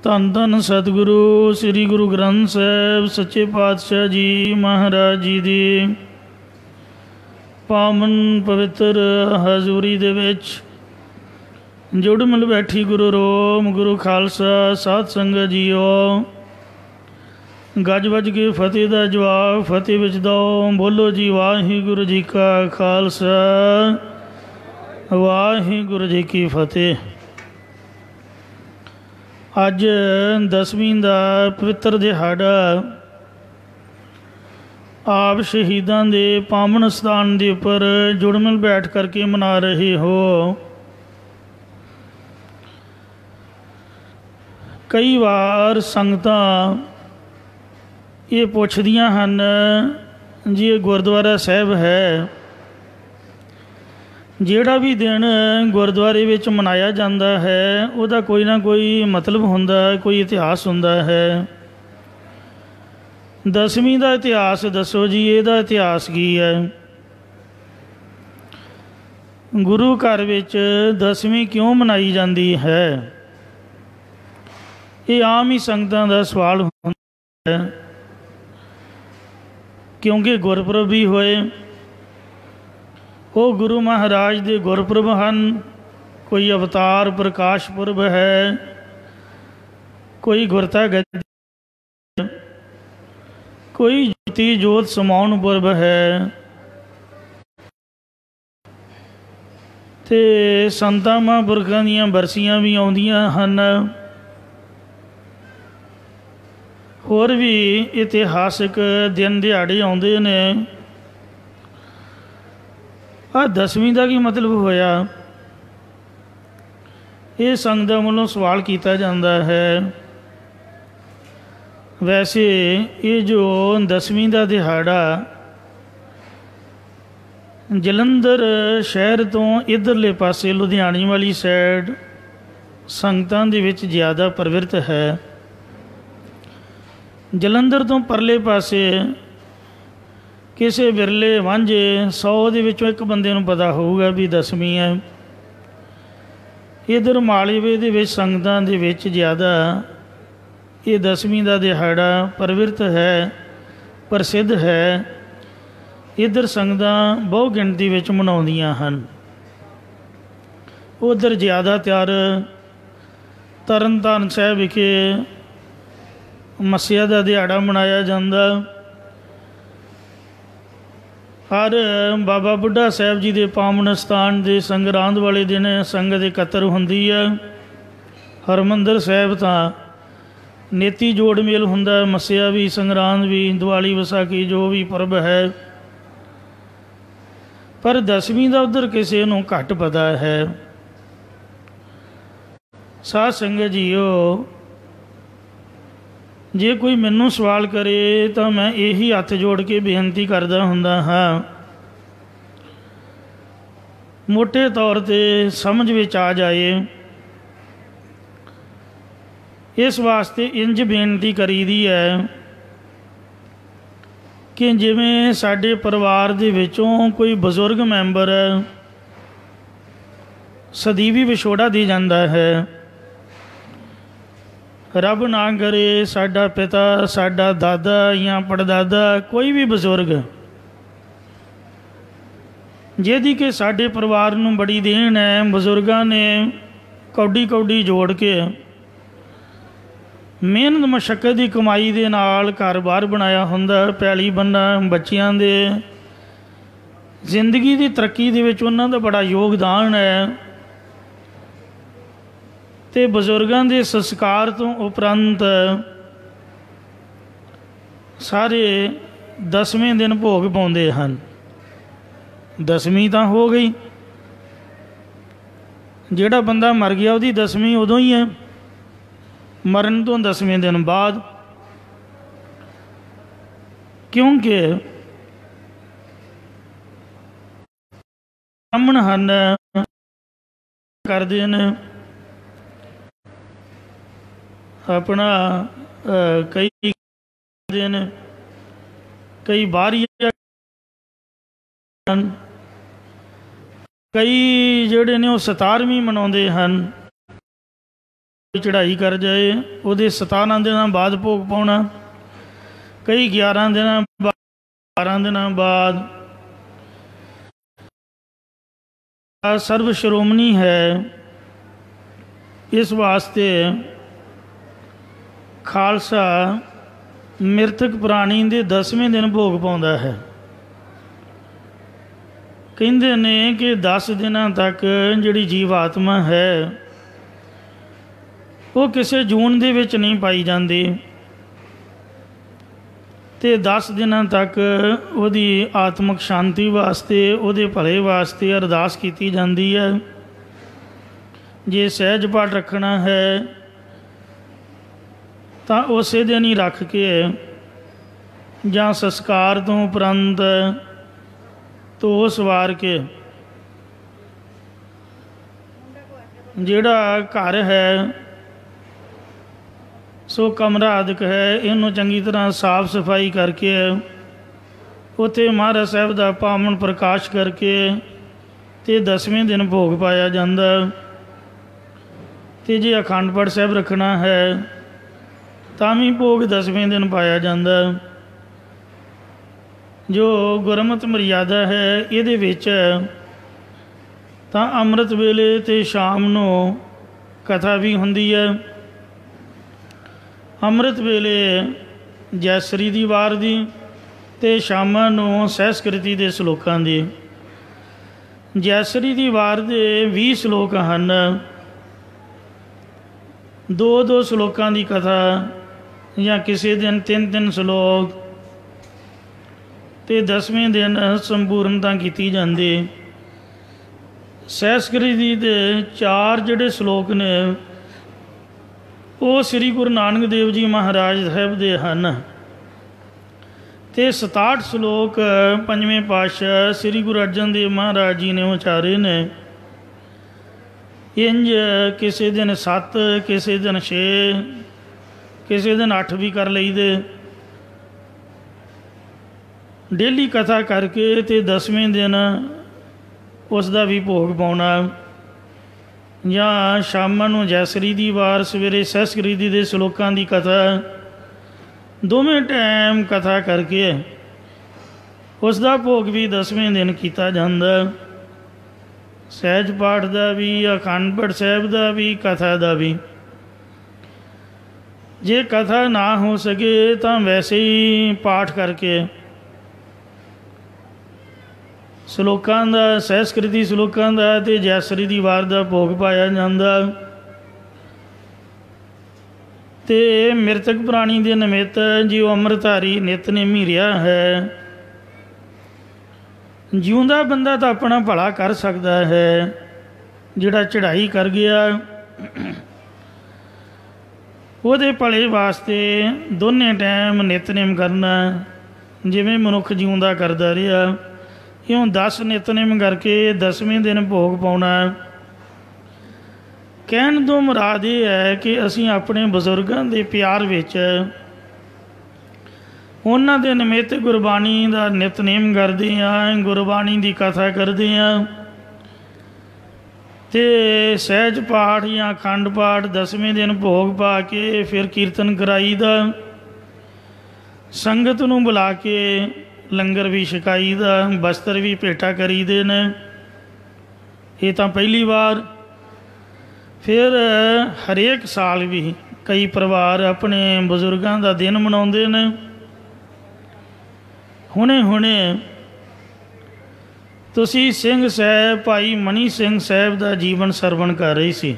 ਧੰਨ ਧੰਨ ਸਤਿਗੁਰੂ ਸ੍ਰੀ ਗੁਰੂ ਗ੍ਰੰਥ ਸਾਹਿਬ ਸੱਚੇ ਪਾਤਸ਼ਾਹ ਜੀ ਮਹਾਰਾਜ ਜੀ ਦੀ ਪਾਵਨ ਪਵਿੱਤਰ ਹਜ਼ੂਰੀ ਦੇ ਵਿੱਚ ਜੁੜ ਮਿਲ ਬੈਠੀ ਗੁਰੂ ਰੋਮ ਗੁਰੂ ਖਾਲਸਾ ਸਾਧ ਸੰਗਤ ਜੀਓ। ਗੱਜ ਵੱਜ ਕੇ ਫਤਿਹ ਦਾ ਜਵਾਬ ਫਤਿਹ ਵਿੱਚ ਦਿਓ। ਬੋਲੋ ਜੀ ਵਾਹਿਗੁਰੂ ਜੀ ਕਾ ਖਾਲਸਾ ਵਾਹਿਗੁਰੂ ਜੀ ਕੀ ਫਤਿਹ। ਅੱਜ 10ਵੀਂ ਦਾ ਪਵਿੱਤਰ ਦਿਹਾੜਾ ਆਪ ਸ਼ਹੀਦਾਂ ਦੇ ਪਾਵਨ ਸਥਾਨ ਦੇ ਉੱਪਰ ਜੁੜ ਮਿਲ ਬੈਠ ਕਰਕੇ ਮਨਾ ਰਹੇ ਹੋ। ਕਈ ਵਾਰ ਸੰਗਤਾਂ ਇਹ ਪੁੱਛਦੀਆਂ ਹਨ ਜੀ ਇਹ ਗੁਰਦੁਆਰਾ ਸਾਹਿਬ ਹੈ, ਜਿਹੜਾ ਵੀ ਦਿਨ ਗੁਰਦੁਆਰੇ ਵਿੱਚ ਮਨਾਇਆ ਜਾਂਦਾ ਹੈ ਉਹਦਾ ਕੋਈ ਨਾ ਕੋਈ ਮਤਲਬ ਹੁੰਦਾ, ਕੋਈ ਇਤਿਹਾਸ ਹੁੰਦਾ ਹੈ। 10ਵੀਂ ਦਾ ਇਤਿਹਾਸ ਦੱਸੋ ਜੀ, ਇਹਦਾ ਇਤਿਹਾਸ ਕੀ ਹੈ? ਗੁਰੂ ਘਰ ਵਿੱਚ 10ਵੀਂ ਕਿਉਂ ਮਨਾਈ ਜਾਂਦੀ ਹੈ? ਇਹ ਆਮ ਹੀ ਸੰਗਤਾਂ ਦਾ ਸਵਾਲ ਹੁੰਦਾ ਹੈ, ਕਿਉਂਕਿ ਗੁਰਪੁਰਬ ਵੀ ਹੋਏ, ਉਹ ਗੁਰੂ ਮਹਾਰਾਜ ਦੇ ਗੁਰਪੁਰਬ ਹਨ। ਕੋਈ ਅਵਤਾਰ ਪ੍ਰਕਾਸ਼ ਪੁਰਬ ਹੈ, ਕੋਈ ਗੁਰਤਾ ਗੱਦੀ, ਕੋਈ ਜੋਤੀ ਜੋਤ ਸਮਾਉਣ ਪੁਰਬ ਹੈ। ਤੇ ਸੰਤਾਂ ਮਹਾਂਪੁਰਖਾਂ ਦੀਆਂ ਬਰਸੀਆਂ ਵੀ ਆਉਂਦੀਆਂ ਹਨ। ਹੋਰ ਵੀ ਇਤਿਹਾਸਿਕ ਦਿਨ ਦਿਹਾੜੇ ਆਉਂਦੇ ਨੇ। ਆਹ 10ਵੀਂ ਦਾ ਕੀ ਮਤਲਬ ਹੋਇਆ? ਇਹ ਸੰਗਤਾਂ ਵੱਲੋਂ ਸਵਾਲ ਕੀਤਾ ਜਾਂਦਾ ਹੈ। ਵੈਸੇ ਇਹ ਜੋ 10ਵੀਂ ਦਾ ਦਿਹਾੜਾ ਜਲੰਧਰ ਸ਼ਹਿਰ ਤੋਂ ਇੱਧਰਲੇ ਪਾਸੇ ਲੁਧਿਆਣੇ ਵਾਲੀ ਸਾਈਡ ਸੰਗਤਾਂ ਦੇ ਵਿੱਚ ਜ਼ਿਆਦਾ ਪ੍ਰਵਿਰਤ ਹੈ। ਜਲੰਧਰ ਤੋਂ ਪਰਲੇ ਪਾਸੇ ਕਿਸੇ ਵਿਰਲੇ ਵਾਂਝੇ 100 ਦੇ ਵਿੱਚੋਂ ਇੱਕ ਬੰਦੇ ਨੂੰ ਪਤਾ ਹੋਊਗਾ ਵੀ 10ਵੀਂ ਹੈ। ਇੱਧਰ ਮਾਲਵੇ ਦੇ ਵਿੱਚ ਸੰਗਤਾਂ ਦੇ ਵਿੱਚ ਜ਼ਿਆਦਾ ਇਹ 10ਵੀਂ ਦਾ ਦਿਹਾੜਾ ਪ੍ਰਵਿਰਤ ਹੈ, ਪ੍ਰਸਿੱਧ ਹੈ। ਇੱਧਰ ਸੰਗਤਾਂ ਬਹੁ ਗਿਣਤੀ ਵਿੱਚ ਮਨਾਉਂਦੀਆਂ ਹਨ। ਉੱਧਰ ਜ਼ਿਆਦਾਤਰ ਤਰਨ ਤਾਰਨ ਸਾਹਿਬ ਵਿਖੇ ਮੱਸਿਆ ਦਾ ਦਿਹਾੜਾ ਮਨਾਇਆ ਜਾਂਦਾ। ਹਰ ਬਾਬਾ ਬੁੱਢਾ ਸਾਹਿਬ ਜੀ ਦੇ ਪਾਵਨ ਸਥਾਨ ਦੇ ਸੰਗਰਾਂਦ ਵਾਲੇ ਦਿਨ ਸੰਗਤ ਇਕੱਤਰ ਹੁੰਦੀ ਹੈ। ਹਰਿਮੰਦਰ ਸਾਹਿਬ ਤਾਂ ਨੇਤੀ ਜੋੜ ਮੇਲ ਹੁੰਦਾ, ਮੱਸਿਆ ਵੀ ਸੰਗਰਾਂਦ ਵੀ ਦੀਵਾਲੀ ਵਿਸਾਖੀ ਜੋ ਵੀ ਪੁਰਬ ਹੈ। ਪਰ 10ਵੀਂ ਦਾ ਉੱਧਰ ਕਿਸੇ ਨੂੰ ਘੱਟ ਪਤਾ ਹੈ। ਸਾਧ ਸੰਗਤ ਜੀਓ, ਜੇ ਕੋਈ ਮੈਨੂੰ ਸਵਾਲ ਕਰੇ ਤਾਂ ਮੈਂ ਇਹੀ ਹੱਥ ਜੋੜ ਕੇ ਬੇਨਤੀ ਕਰਦਾ ਹੁੰਦਾ ਹਾਂ, ਮੋਟੇ ਤੌਰ 'ਤੇ ਸਮਝ ਵਿੱਚ ਆ ਜਾਏ ਇਸ ਵਾਸਤੇ ਇੰਜ ਬੇਨਤੀ ਕਰੀਦੀ ਹੈ ਕਿ ਜਿਵੇਂ ਸਾਡੇ ਪਰਿਵਾਰ ਦੇ ਵਿੱਚੋਂ ਕੋਈ ਬਜ਼ੁਰਗ ਮੈਂਬਰ ਸਦੀਵੀ ਵਿਛੋੜਾ ਦੇ ਜਾਂਦਾ ਹੈ। ਰੱਬ ਨਾ ਕਰੇ ਸਾਡਾ ਪਿਤਾ, ਸਾਡਾ ਦਾਦਾ ਜਾਂ ਪੜਦਾਦਾ, ਕੋਈ ਵੀ ਬਜ਼ੁਰਗ ਜਿਹਦੀ ਕਿ ਸਾਡੇ ਪਰਿਵਾਰ ਨੂੰ ਬੜੀ ਦੇਣ ਹੈ। ਬਜ਼ੁਰਗਾਂ ਨੇ ਕੌਡੀ ਕੌਡੀ ਜੋੜ ਕੇ ਮਿਹਨਤ ਮਸ਼ੱਕਤ ਦੀ ਕਮਾਈ ਦੇ ਨਾਲ ਘਰ-ਬਾਰ ਬਣਾਇਆ ਹੁੰਦਾ, ਪੈਲੀ ਬੰਨਾ, ਬੱਚਿਆਂ ਦੇ ਜ਼ਿੰਦਗੀ ਦੀ ਤਰੱਕੀ ਦੇ ਵਿੱਚ ਉਹਨਾਂ ਦਾ ਬੜਾ ਯੋਗਦਾਨ ਹੈ। ਅਤੇ ਬਜ਼ੁਰਗਾਂ ਦੇ ਸੰਸਕਾਰ ਤੋਂ ਉਪਰੰਤ ਸਾਰੇ 10ਵੇਂ ਦਿਨ ਭੋਗ ਪਾਉਂਦੇ ਹਨ। 10ਵੀਂ ਤਾਂ ਹੋ ਗਈ, ਜਿਹੜਾ ਬੰਦਾ ਮਰ ਗਿਆ ਉਹਦੀ 10ਵੀਂ ਉਦੋਂ ਹੀ ਹੈ, ਮਰਨ ਤੋਂ 10ਵੇਂ ਦਿਨ ਬਾਅਦ। ਕਿਉਂਕਿ ਬ੍ਰਾਹਮਣ ਹਨ ਕਰਦੇ ਨੇ ਆਪਣਾ ਕਈ ਦਿਨ, ਕਈ ਬਾਹਰੀਆ, ਕਈ ਜਿਹੜੇ ਨੇ ਉਹ 17ਵੀਂ ਮਨਾਉਂਦੇ ਹਨ। चढ़ाई कर जाए ਉਹਦੇ 17 ਦਿਨਾਂ ਬਾਅਦ ਭੋਗ ਪਾਉਣਾ, ਕਈ 11 ਦਿਨਾਂ ਬਾਅਦ, 12 ਦਿਨਾਂ ਬਾਅਦ। ਸਰਵ ਸ਼੍ਰੋਮਣੀ ਹੈ, ਇਸ ਵਾਸਤੇ ਖਾਲਸਾ ਮ੍ਰਿਤਕ ਪ੍ਰਾਣੀ ਦੇ 10ਵੇਂ ਦਿਨ ਭੋਗ ਪਾਉਂਦਾ ਹੈ। ਕਹਿੰਦੇ ਨੇ ਕਿ 10 ਦਿਨਾਂ ਤੱਕ ਜਿਹੜੀ ਜੀਵ ਆਤਮਾ ਹੈ ਉਹ ਕਿਸੇ ਜੂਨ ਦੇ ਵਿੱਚ ਨਹੀਂ ਪਾਈ ਜਾਂਦੀ, ਅਤੇ 10 ਦਿਨਾਂ ਤੱਕ ਉਹਦੀ ਆਤਮਿਕ ਸ਼ਾਂਤੀ ਵਾਸਤੇ, ਉਹਦੇ ਭਲੇ ਵਾਸਤੇ ਅਰਦਾਸ ਕੀਤੀ ਜਾਂਦੀ ਹੈ। ਜੇ ਸਹਿਜ ਪਾਠ ਰੱਖਣਾ ਹੈ ਤਾਂ ਉਸੇ ਦਿਨ ਹੀ ਰੱਖ ਕੇ ਜਾਂ ਸੰਸਕਾਰ ਤੋਂ ਉਪਰੰਤ ਧੋ ਸਵਾਰ ਕੇ ਜਿਹੜਾ ਘਰ ਹੈ ਸੋ ਕਮਰਾ ਆਦਿਕ ਹੈ, ਇਹਨੂੰ ਚੰਗੀ ਤਰ੍ਹਾਂ ਸਾਫ ਸਫਾਈ ਕਰਕੇ ਉੱਥੇ ਮਹਾਰਾਜ ਸਾਹਿਬ ਦਾ ਪਾਵਨ ਪ੍ਰਕਾਸ਼ ਕਰਕੇ ਅਤੇ 10ਵੇਂ ਦਿਨ ਭੋਗ ਪਾਇਆ ਜਾਂਦਾ। ਅਤੇ ਜੇ ਅਖੰਡ ਪਾਠ ਸਾਹਿਬ ਰੱਖਣਾ ਹੈ ਤਾਂ ਵੀ ਭੋਗ 10ਵੇਂ ਦਿਨ ਪਾਇਆ ਜਾਂਦਾ। ਜੋ ਗੁਰਮਤਿ ਮਰਿਆਦਾ ਹੈ ਇਹਦੇ ਵਿੱਚ ਤਾਂ ਅੰਮ੍ਰਿਤ ਵੇਲੇ ਅਤੇ ਸ਼ਾਮ ਨੂੰ ਕਥਾ ਵੀ ਹੁੰਦੀ ਹੈ। ਅੰਮ੍ਰਿਤ ਵੇਲੇ ਜੈਸਰੀ ਦੀ ਵਾਰ ਦੀ ਅਤੇ ਸ਼ਾਮਾਂ ਨੂੰ ਸਹਿਸਕ੍ਰਿਤੀ ਦੇ ਸਲੋਕਾਂ ਦੀ। ਜੈਸਰੀ ਦੀ ਵਾਰ ਦੇ 20 ਸਲੋਕ ਹਨ, 2-2 ਸਲੋਕਾਂ ਦੀ ਕਥਾ ਜਾਂ ਕਿਸੇ ਦਿਨ 3-3 ਸਲੋਕ, ਅਤੇ 10ਵੇਂ ਦਿਨ ਸੰਪੂਰਨਤਾ ਕੀਤੀ ਜਾਂਦੀ। ਸਹਿਸਕ੍ਰਿਤੀ ਦੇ 4 ਜਿਹੜੇ ਸਲੋਕ ਨੇ ਉਹ ਸ੍ਰੀ ਗੁਰੂ ਨਾਨਕ ਦੇਵ ਜੀ ਮਹਾਰਾਜ ਸਾਹਿਬ ਦੇ ਹਨ, ਅਤੇ 67 ਸਲੋਕ 5ਵੇਂ ਪਾਤਸ਼ਾਹ ਸ੍ਰੀ ਗੁਰੂ ਅਰਜਨ ਦੇਵ ਮਹਾਰਾਜ ਜੀ ਨੇ ਉਚਾਰੇ ਨੇ। ਇੰਝ ਕਿਸੇ ਦਿਨ 7, ਕਿਸੇ ਦਿਨ 6, ਕਿਸੇ ਦਿਨ 8 ਵੀ ਕਰ ਲਈਦੇ। ਡੇਲੀ ਕਥਾ ਕਰਕੇ ਅਤੇ 10ਵੇਂ ਦਿਨ ਉਸ ਦਾ ਵੀ ਭੋਗ ਪਾਉਣਾ, ਜਾਂ ਸ਼ਾਮਾਂ ਨੂੰ ਜੈਸਰੀ ਦੀ ਵਾਰ, ਸਵੇਰੇ ਸਹਿਸਕ੍ਰਿਤੀ ਦੇ ਸਲੋਕਾਂ ਦੀ ਕਥਾ, ਦੋਵੇਂ ਟਾਈਮ ਕਥਾ ਕਰਕੇ ਉਸ ਦਾ ਭੋਗ ਵੀ 10ਵੇਂ ਦਿਨ ਕੀਤਾ ਜਾਂਦਾ। ਸਹਿਜ ਪਾਠ ਦਾ ਵੀ, ਅਖੰਡ ਪਾਠ ਸਾਹਿਬ ਦਾ ਵੀ, ਕਥਾ ਦਾ ਵੀ। ਜੇ ਕਥਾ ਨਾ ਹੋ ਸਕੇ ਤਾਂ ਵੈਸੇ ਹੀ ਪਾਠ ਕਰਕੇ ਸਲੋਕਾਂ ਦਾ, ਸਹਿਸਕ੍ਰਿਤੀ ਸਲੋਕਾਂ ਦਾ ਅਤੇ ਜੈਸਰੀ ਦੀ ਵਾਰ ਦਾ ਭੋਗ ਪਾਇਆ ਜਾਂਦਾ। ਅਤੇ ਮ੍ਰਿਤਕ ਪ੍ਰਾਣੀ ਦੇ ਨਿਮਿੱਤ ਜਿਉ ਅੰਮ੍ਰਿਤਧਾਰੀ ਨਿਤਨੇਮੀ ਰਿਹਾ ਹੈ। ਜਿਉਂਦਾ ਬੰਦਾ ਤਾਂ ਆਪਣਾ ਭਲਾ ਕਰ ਸਕਦਾ ਹੈ, ਜਿਹੜਾ ਚੜ੍ਹਾਈ ਕਰ ਗਿਆ ਉਹਦੇ ਭਲੇ ਵਾਸਤੇ ਦੋਨੇ ਟਾਈਮ ਨਿਤਨੇਮ ਕਰਨਾ, ਜਿਵੇਂ ਮਨੁੱਖ ਜਿਉਂਦਾ ਕਰਦਾ ਰਿਹਾ। ਇਉਂ 10 ਨਿਤਨੇਮ ਕਰਕੇ 10ਵੇਂ ਦਿਨ ਭੋਗ ਪਾਉਣਾ। ਕਹਿਣ ਤੋਂ ਮੁਰਾਦ ਇਹ ਹੈ ਕਿ ਅਸੀਂ ਆਪਣੇ ਬਜ਼ੁਰਗਾਂ ਦੇ ਪਿਆਰ ਵਿੱਚ ਉਹਨਾਂ ਦੇ ਨਿਮਿੱਤ ਗੁਰਬਾਣੀ ਦਾ ਨਿਤਨੇਮ ਕਰਦੇ ਹਾਂ, ਗੁਰਬਾਣੀ ਦੀ ਕਥਾ ਕਰਦੇ ਹਾਂ, ਅਤੇ ਸਹਿਜ ਪਾਠ ਜਾਂ ਅਖੰਡ ਪਾਠ 10ਵੇਂ ਦਿਨ ਭੋਗ ਪਾ ਕੇ ਫਿਰ ਕੀਰਤਨ ਕਰਾਈਦਾ। ਸੰਗਤ ਨੂੰ ਬੁਲਾ ਕੇ ਲੰਗਰ ਵੀ ਛਕਾਈਦਾ, ਬਸਤਰ ਵੀ ਭੇਟਾ ਕਰੀਦੇ ਨੇ। ਇਹ ਤਾਂ ਪਹਿਲੀ ਵਾਰ। ਫਿਰ ਹਰੇਕ ਸਾਲ ਵੀ ਕਈ ਪਰਿਵਾਰ ਆਪਣੇ ਬਜ਼ੁਰਗਾਂ ਦਾ ਦਿਨ ਮਨਾਉਂਦੇ ਨੇ। ਹੁਣੇ ਤੁਸੀਂ ਸਿੰਘ ਸਾਹਿਬ ਭਾਈ ਮਨੀ ਸਿੰਘ ਸਾਹਿਬ ਦਾ ਜੀਵਨ ਸਰਵਣ ਕਰ ਰਹੀ ਸੀ,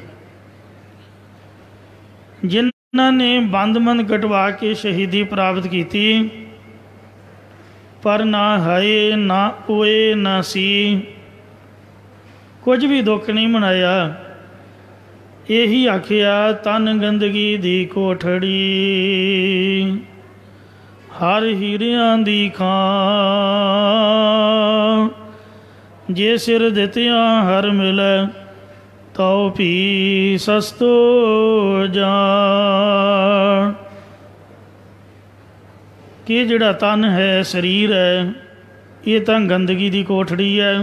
ਜਿਨ੍ਹਾਂ ਨੇ ਬੰਦ-ਬੰਦ ਕਟਵਾ ਕੇ ਸ਼ਹੀਦੀ ਪ੍ਰਾਪਤ ਕੀਤੀ, ਪਰ ਨਾ ਹਾਏ ਨਾ ਓਏ ਨਾ ਸੀ, ਕੁਝ ਵੀ ਦੁੱਖ ਨਹੀਂ ਮਨਾਇਆ। ਇਹੀ ਆਖਿਆ ਤਨ ਗੰਦਗੀ ਦੀ ਕੋਠੜੀ, ਹਰ ਹੀਰਿਆਂ ਦੀ ਖਾਂ, ਜੇ ਸਿਰ ਦਿੱਤਿਆਂ ਹਰ ਮਿਲੈ ਤਉ ਭੀ ਸਸਤੋ ਜਾਣ। ਕਿ ਜਿਹੜਾ ਤਨ ਹੈ, ਸਰੀਰ ਹੈ, ਇਹ ਤਾਂ ਗੰਦਗੀ ਦੀ ਕੋਠੜੀ ਹੈ।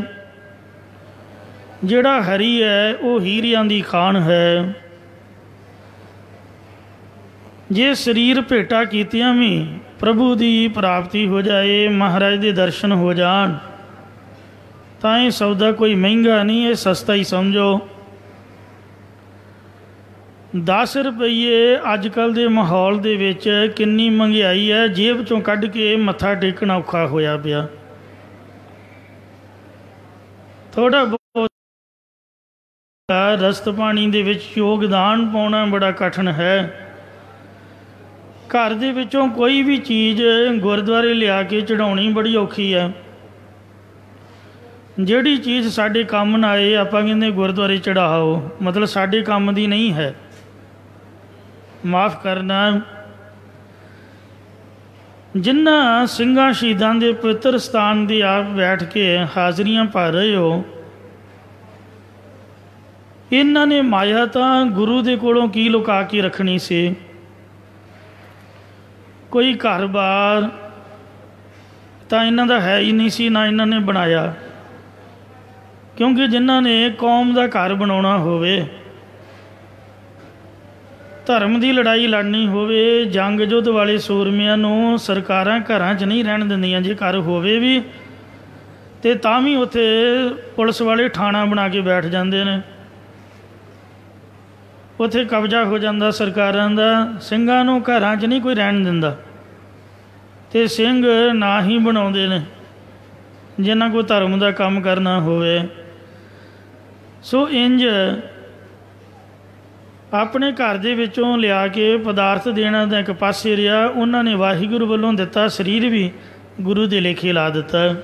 ਜਿਹੜਾ ਹਰੀ ਹੈ ਉਹ ਹੀਰਿਆਂ ਦੀ ਖਾਣ ਹੈ। ਜੇ ਸਰੀਰ ਭੇਟਾ ਕੀਤਿਆਂ ਵੀ ਪ੍ਰਭੂ ਦੀ ਪ੍ਰਾਪਤੀ ਹੋ ਜਾਏ, ਮਹਾਰਾਜ ਦੇ ਦਰਸ਼ਨ ਹੋ ਜਾਣ, ਤਾਂ ਇਹ ਸੌਦਾ ਕੋਈ ਮਹਿੰਗਾ ਨਹੀਂ, ਇਹ ਸਸਤਾ ਹੀ ਸਮਝੋ। 10 ਰੁਪਈਏ ਅੱਜ ਕੱਲ੍ਹ ਦੇ ਮਾਹੌਲ ਦੇ ਵਿੱਚ ਕਿੰਨੀ ਮਹਿੰਗਾਈ ਹੈ, ਜੇਬ 'ਚੋਂ ਕੱਢ ਕੇ ਮੱਥਾ ਟੇਕਣਾ ਔਖਾ ਹੋਇਆ ਪਿਆ। ਥੋੜ੍ਹਾ ਬਹੁਤ ਰਸਤ ਪਾਣੀ ਦੇ ਵਿੱਚ ਯੋਗਦਾਨ ਪਾਉਣਾ ਬੜਾ ਕਠਿਨ ਹੈ। ਘਰ ਦੇ ਵਿੱਚੋਂ ਕੋਈ ਵੀ ਚੀਜ਼ ਗੁਰਦੁਆਰੇ ਲਿਆ ਕੇ ਚੜਾਉਣੀ ਬੜੀ ਔਖੀ ਹੈ। ਜਿਹੜੀ ਚੀਜ਼ ਸਾਡੇ ਕੰਮ ਨਾ ਆਏ ਆਪਾਂ ਕਹਿੰਦੇ ਗੁਰਦੁਆਰੇ ਚੜਾਓ, ਮਤਲਬ ਸਾਡੇ ਕੰਮ ਦੀ ਨਹੀਂ ਹੈ। ਮਾਫ਼ ਕਰਨਾ, ਜਿਨ੍ਹਾਂ ਸਿੰਘਾਂ ਸ਼ਹੀਦਾਂ ਦੇ ਪਵਿੱਤਰ ਸਥਾਨ ਦੇ ਆਪ ਬੈਠ ਕੇ ਹਾਜ਼ਰੀਆਂ ਭਰ ਰਹੇ ਹੋ, ਇਹਨਾਂ ਨੇ ਮਾਇਆ ਤਾਂ ਗੁਰੂ ਦੇ ਕੋਲੋਂ ਕੀ ਲੁਕਾ ਕੇ ਰੱਖਣੀ ਸੀ। ਕੋਈ ਘਰ-ਬਾਰ ਤਾਂ ਇਹਨਾਂ ਦਾ ਹੈ ਹੀ ਨਹੀਂ ਸੀ, ਨਾ ਇਹਨਾਂ ਨੇ ਬਣਾਇਆ। ਕਿਉਂਕਿ ਜਿਨ੍ਹਾਂ ਨੇ ਕੌਮ ਦਾ ਘਰ ਬਣਾਉਣਾ ਹੋਵੇ, ਧਰਮ ਦੀ ਲੜਾਈ ਲੜਨੀ ਹੋਵੇ, ਜੰਗ ਯੁੱਧ ਵਾਲੇ ਸੂਰਮਿਆਂ ਨੂੰ ਸਰਕਾਰਾਂ ਘਰਾਂ 'ਚ ਨਹੀਂ ਰਹਿਣ ਦਿੰਦੀਆਂ। ਜੇ ਘਰ ਹੋਵੇ ਵੀ ਤੇ ਤਾਂ ਵੀ ਉੱਥੇ ਪੁਲਿਸ ਵਾਲੇ ਥਾਣਾ ਬਣਾ ਕੇ ਬੈਠ ਜਾਂਦੇ ਨੇ, ਉੱਥੇ ਕਬਜ਼ਾ ਹੋ ਜਾਂਦਾ ਸਰਕਾਰਾਂ ਦਾ। ਸਿੰਘਾਂ ਨੂੰ ਘਰਾਂ 'ਚ ਨਹੀਂ ਕੋਈ ਰਹਿਣ ਦਿੰਦਾ, ਅਤੇ ਸਿੰਘ ਨਾ ਹੀ ਬਣਾਉਂਦੇ ਨੇ ਜਿਨ੍ਹਾਂ ਕੋਈ ਧਰਮ ਦਾ ਕੰਮ ਕਰਨਾ ਹੋਵੇ। ਸੋ ਇੰਝ ਆਪਣੇ ਘਰ ਦੇ ਵਿੱਚੋਂ ਲਿਆ ਕੇ ਪਦਾਰਥ ਦੇਣਾ ਤਾਂ ਇੱਕ ਪਾਸੇ ਰਿਹਾ, ਉਹਨਾਂ ਨੇ ਵਾਹਿਗੁਰੂ ਵੱਲੋਂ ਦਿੱਤਾ ਸਰੀਰ ਵੀ ਗੁਰੂ ਦੇ ਲੇਖੇ ਲਾ ਦਿੱਤਾ।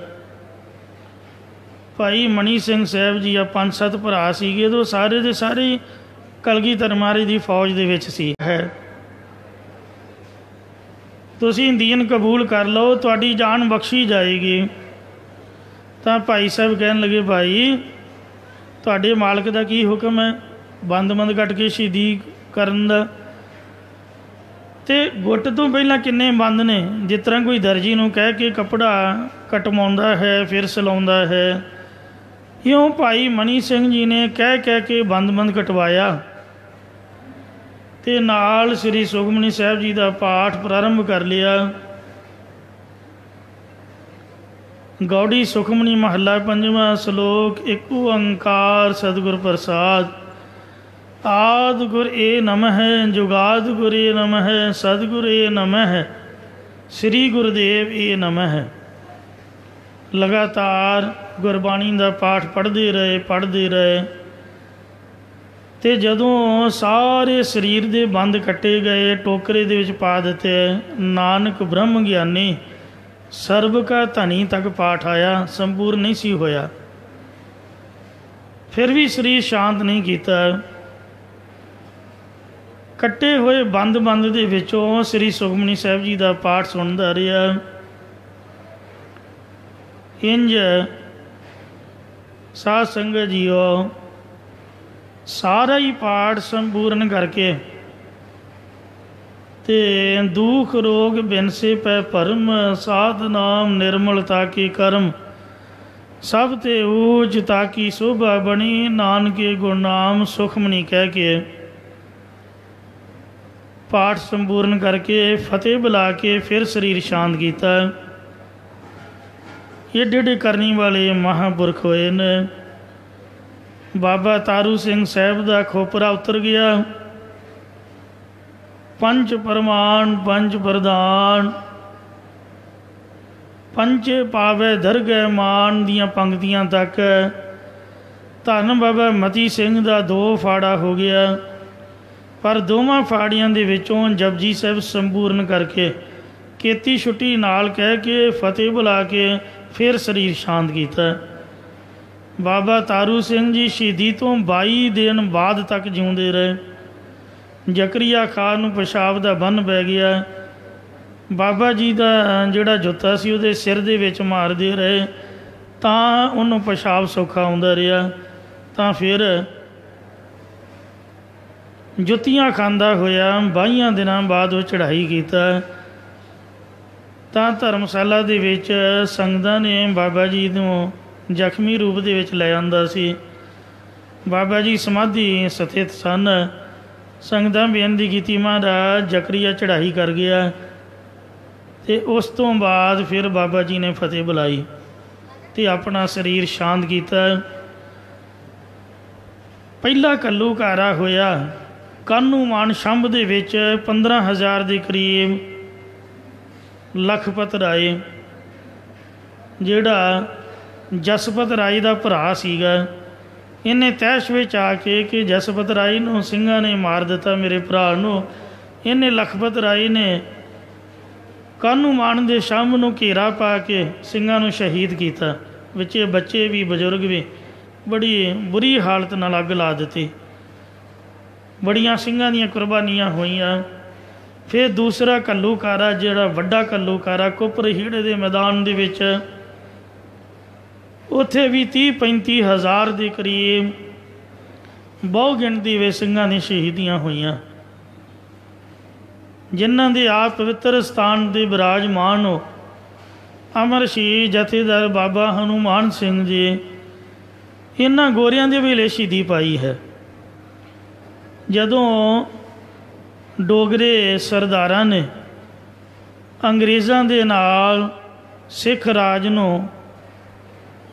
ਭਾਈ ਮਣੀ ਸਿੰਘ ਸਾਹਿਬ ਜੀ ਆ 5-7 ਭਰਾ ਸੀਗੇ, ਉਦੋਂ ਸਾਰੇ ਦੇ ਸਾਰੇ ਕਲਗੀਧਰ ਮਹਾਰਾਜ ਦੀ ਫੌਜ ਦੇ ਵਿੱਚ ਸੀ। ਤੁਸੀਂ ਦੀਨ ਕਬੂਲ ਕਰ ਲਓ, ਤੁਹਾਡੀ ਜਾਨ ਬਖਸ਼ੀ ਜਾਏਗੀ। ਤਾਂ ਭਾਈ ਸਾਹਿਬ ਕਹਿਣ ਲੱਗੇ, ਭਾਈ ਤੁਹਾਡੇ ਮਾਲਕ ਦਾ ਕੀ ਹੁਕਮ ਹੈ ਬੰਦ ਕੱਟ ਕੇ ਸ਼ਹੀਦੀ ਕਰਨ ਦਾ? ਅਤੇ ਗੁੱਟ ਤੋਂ ਪਹਿਲਾਂ ਕਿੰਨੇ ਬੰਦ ਨੇ, ਜਿਸ ਤਰ੍ਹਾਂ ਕੋਈ ਦਰਜੀ ਨੂੰ ਕਹਿ ਕੇ ਕੱਪੜਾ ਕਟਵਾਉਂਦਾ ਹੈ ਫਿਰ ਸਿਲਾਉਂਦਾ ਹੈ, ਇਉਂ ਭਾਈ ਮਣੀ ਸਿੰਘ ਜੀ ਨੇ ਕਹਿ ਕੇ ਬੰਦ ਕਟਵਾਇਆ ਅਤੇ ਨਾਲ ਸ੍ਰੀ ਸੁਖਮਨੀ ਸਾਹਿਬ ਜੀ ਦਾ ਪਾਠ ਪ੍ਰਾਰੰਭ ਕਰ ਲਿਆ। ਗੌੜੀ ਸੁਖਮਨੀ ਮਹੱਲਾ 5ਵਾਂ ਸ਼ਲੋਕ। ਇੱਕ ਓੰਕਾਰ ਸਤਿਗੁਰ ਪ੍ਰਸਾਦ। ਆਦਿ ਗੁਰ ਏ ਨਮਹਿ, ਜੁਗਾਦ ਗੁਰ ਏ ਨਮਹਿ, ਸਤਿਗੁਰ ਏ ਨਮਹਿ, ਸ੍ਰੀ ਗੁਰਦੇਵ ਏ ਨਮਹਿ। ਲਗਾਤਾਰ ਗੁਰਬਾਣੀ ਦਾ ਪਾਠ ਪੜ੍ਹਦੇ ਰਹੇ ਅਤੇ ਜਦੋਂ ਸਾਰੇ ਸਰੀਰ ਦੇ ਬੰਦ ਕੱਟੇ ਗਏ, ਟੋਕਰੇ ਦੇ ਵਿੱਚ ਪਾ ਦਿੱਤੇ, ਨਾਨਕ ਬ੍ਰਹਮ ਗਿਆਨੀ ਸਰਬ ਕਾ ਧਨੀ ਤੱਕ ਪਾਠ ਆਇਆ, ਸੰਪੂਰਨ ਨਹੀਂ ਸੀ ਹੋਇਆ। ਫਿਰ ਵੀ ਸਰੀਰ ਸ਼ਾਂਤ ਨਹੀਂ ਕੀਤਾ। ਕੱਟੇ ਹੋਏ ਬੰਦ ਦੇ ਵਿੱਚੋਂ ਸ੍ਰੀ ਸੁਖਮਨੀ ਸਾਹਿਬ ਜੀ ਦਾ ਪਾਠ ਸੁਣਦਾ ਰਿਹਾ। ਇੰਝ ਸਾਧ ਸੰਗਤ ਜੀਓ ਸਾਰਾ ਹੀ ਪਾਠ ਸੰਪੂਰਨ ਕਰਕੇ ਅਤੇ ਦੁਖ ਰੋਗ ਬਿਨਸੇ ਪੈ ਭਰਮ, ਸਾਧ ਨਾਮ ਨਿਰਮਲਤਾ ਕੀ ਕਰਮ, ਸਭ ਤੇ ਊਚ ਤਾਕੀ ਸ਼ੋਭਾ ਬਣੀ, ਨਾਨਕੇ ਗੁਰਨਾਮ ਸੁਖਮਨੀ ਕਹਿ ਕੇ ਪਾਠ ਸੰਪੂਰਨ ਕਰਕੇ ਫਤਿਹ ਬੁਲਾ ਕੇ ਫਿਰ ਸਰੀਰ ਸ਼ਾਂਤ ਕੀਤਾ। ਏਡੇ ਕਰਨੀ ਵਾਲੇ ਮਹਾਂਪੁਰਖ ਹੋਏ ਨੇ। ਬਾਬਾ ਤਾਰੂ ਸਿੰਘ ਸਾਹਿਬ ਦਾ ਖੋਪਰਾ ਉਤਰ ਗਿਆ। ਪੰਜ ਪ੍ਰਮਾਣ ਪੰਜ ਪ੍ਰਧਾਨ, ਪੰਚੇ ਪਾਵੇ ਦਰਗਹਿ ਮਾਨ ਦੀਆਂ ਪੰਕਤੀਆਂ ਤੱਕ ਧੰਨ ਬਾਬਾ ਮਤੀ ਸਿੰਘ ਦਾ 2 ਫਾੜਾ ਹੋ ਗਿਆ। ਪਰ ਦੋਵਾਂ ਫਾੜੀਆਂ ਦੇ ਵਿੱਚੋਂ ਜਪਜੀ ਸਾਹਿਬ ਸੰਪੂਰਨ ਕਰਕੇ ਕੀਤੀ ਛੁੱਟੀ ਨਾਲ ਕਹਿ ਕੇ ਫਤਿਹ ਬੁਲਾ ਕੇ ਫਿਰ ਸਰੀਰ ਸ਼ਾਂਤ ਕੀਤਾ। ਬਾਬਾ ਤਾਰੂ ਸਿੰਘ ਜੀ ਸ਼ਹੀਦੀ ਤੋਂ 22 ਦਿਨ ਬਾਅਦ ਤੱਕ ਜਿਉਂਦੇ ਰਹੇ। ਜ਼ਕਰੀਆ ਖਾਨ ਨੂੰ ਪਿਸ਼ਾਬ ਦਾ ਬੰਨ ਪੈ ਗਿਆ। ਬਾਬਾ ਜੀ ਦਾ ਜਿਹੜਾ ਜੁੱਤਾ ਸੀ ਉਹਦੇ ਸਿਰ ਦੇ ਵਿੱਚ ਮਾਰਦੇ ਰਹੇ ਤਾਂ ਉਹਨੂੰ ਪਿਸ਼ਾਬ ਸੌਖਾ ਆਉਂਦਾ ਰਿਹਾ। ਤਾਂ ਫਿਰ ਜੁੱਤੀਆਂ ਖਾਂਦਾ ਹੋਇਆ 22 ਦਿਨਾਂ ਬਾਅਦ ਉਹ ਚੜ੍ਹਾਈ ਕੀਤਾ। ਤਾਂ ਧਰਮਸ਼ਾਲਾ ਦੇ ਵਿੱਚ ਸੰਗਤਾਂ ਨੇ ਬਾਬਾ ਜੀ ਨੂੰ ਜ਼ਖਮੀ ਰੂਪ ਦੇ ਵਿੱਚ ਲੈ ਆਂਦਾ ਸੀ। ਬਾਬਾ ਜੀ ਸਮਾਧੀ ਸਥਿਤ ਸਨ। संगतां बेनती की महाराज जकरिया चढ़ाई कर गया। तो उस तो बाद फिर बाबा जी ने फतेह बुलाई तो अपना शरीर शांत किया। पहला घल्लूकारा होया कानूमान शंभ दे विच 15,000 के करीब लखपत राय जिहड़ा जसपत राय का भरा सीगा, इन्हें तैश विच आके कि जसपत राय नूं सिंघां ने मार दिता, मेरे भरा नूं। इन्हें लखपत राय ने कानूमान दे शंभ नूं घेरा पा के सिंघां नूं शहीद किया। विचे बच्चे भी बजुर्ग भी बड़ी बुरी हालत नाल अग ला दी। बड़ियां सिंघां दीयां कुर्बानियां होईयां। फिर दूसरा घल्लूकारा जिहड़ा वड्डा घल्लूकारा कुपर हीड़े दे मैदान दे विच उत्थे भी 30-35 हज़ार के करीब बहु गिणती वे सिंघां दी शहीदियां होईयां, जिन्हां दे आप पवित्र स्थान दे विराजमान हो अमर शहीद जथेदार बाबा हनुमान सिंह जी इन्हां गोरियां दे वेले शहीदी पाई है। जदों डोगरे सरदारां ने अंग्रेज़ां दे नाल सिख राज नूं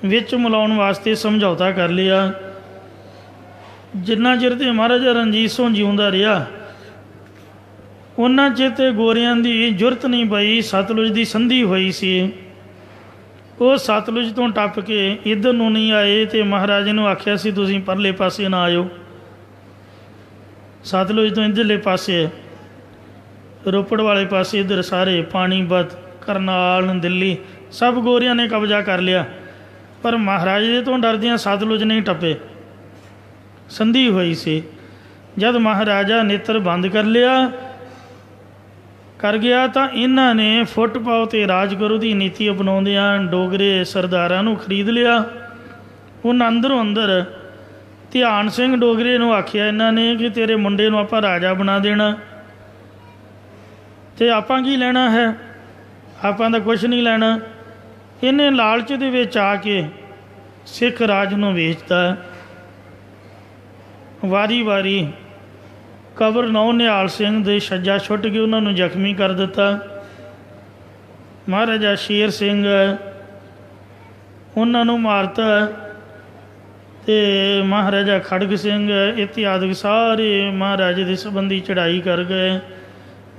विच मिलाउण वास्ते समझौता कर लिया, जिन्ना चिर ते महाराजा रणजीत सिंह जिउंदा रहा उन्ना चिर ते गोरियां दी जुरत नहीं पई। सतलुज की संधि हुई सी, वो सतलुज तो टप के इधर नूं नहीं आए तो महाराजे नूं आख्या सी तुसीं परले पासे ना आयो। सतलुज तो इधरले पासे रोपड़ वाले पासे इधर सारे पानीपत करनाल दिल्ली सब गोरियां ने कब्जा कर लिया, पर महाराजे तो डरदियां सतलुज नहीं टप्पे, संधि हुई सी। जब महाराजा नेत्र बंद कर लिया कर गया तो इन्हों ने फुट पाओ तो राज करो की नीति अपनाउंदियां डोगरे सरदारां नूं खरीद लिया। उन्हें अंदरों अंदर ध्यान सिंह डोगरे नूं आख्या इन्हों ने कि तेरे मुंडे नूं आपां राजा बना देना, तो आपां की लेना है, आपां तां कुछ नहीं लेना। इन्हें लालच दे विच आके सिख राज नूं वेचता। वारी वारी कबर नौ निहाल सिंह दे छज्जा छुट के उन्होंने जख्मी कर दिता। महाराजा शेर सिंह उन्होंने मारता ते महाराजा खड़ग सिंह इत्यादि सारे महाराजे के संबंधी चढ़ाई कर गए।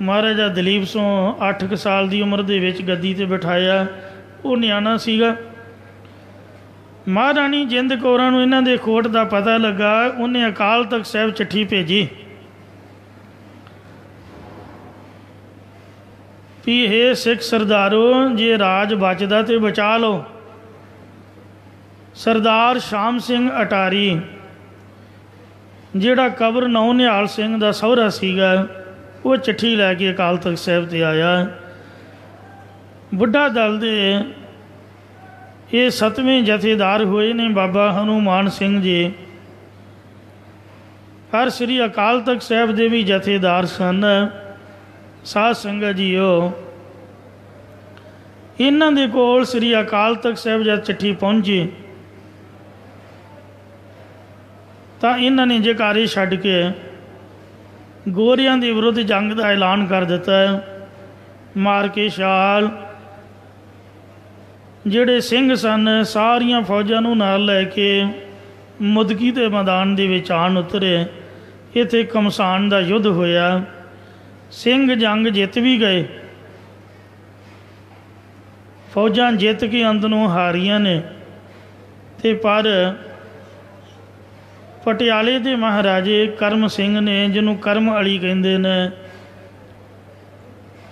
महाराजा दलीप सो 8 साल की उम्र दे विच गद्दी ते बिठाया, वो न्याणा सीगा। महाराणी जिंद कौरां नूं इन्हां दे खोट का पता लगा, उन्हें अकाल तख्त साहिब चिट्ठी भेजी भी हे सिख सरदारो जे राज बचदा तो बचा लो। सरदार शाम सिंह अटारी जिहड़ा कबर नौ निहाल सिंह का सहुरा सीगा, वो चिट्ठी लैके अकाल तख्त साहिब ते आया। बुढ़ा दल दे ये 7वें जथेदार हुए ने बाबा हनुमान सिंह जी। हर श्री अकाल तख्त साहिब दे भी जथेदार सन। साध संगत जीओ, इन्हां दे कोल श्री अकाल तख्त साहिब जब चिट्ठी पहुंची तो इन्हां ने जयकारे छड्ड के गोरियां दे विरुद्ध जंग का ऐलान कर दिता। मार के छाल जिहड़े सिंह सन सारियां फौजां नूं नाल लैके मुदकी के मैदान दे विच आण उतरे। इत्थे घमसान का युद्ध होया। सिंह जंग जित भी गए, फौजां जित के अंदरों हारियां ने, ते पर पटियाले के महाराजे करम सिंह ने, जिन्हों करम अली कहते हैं,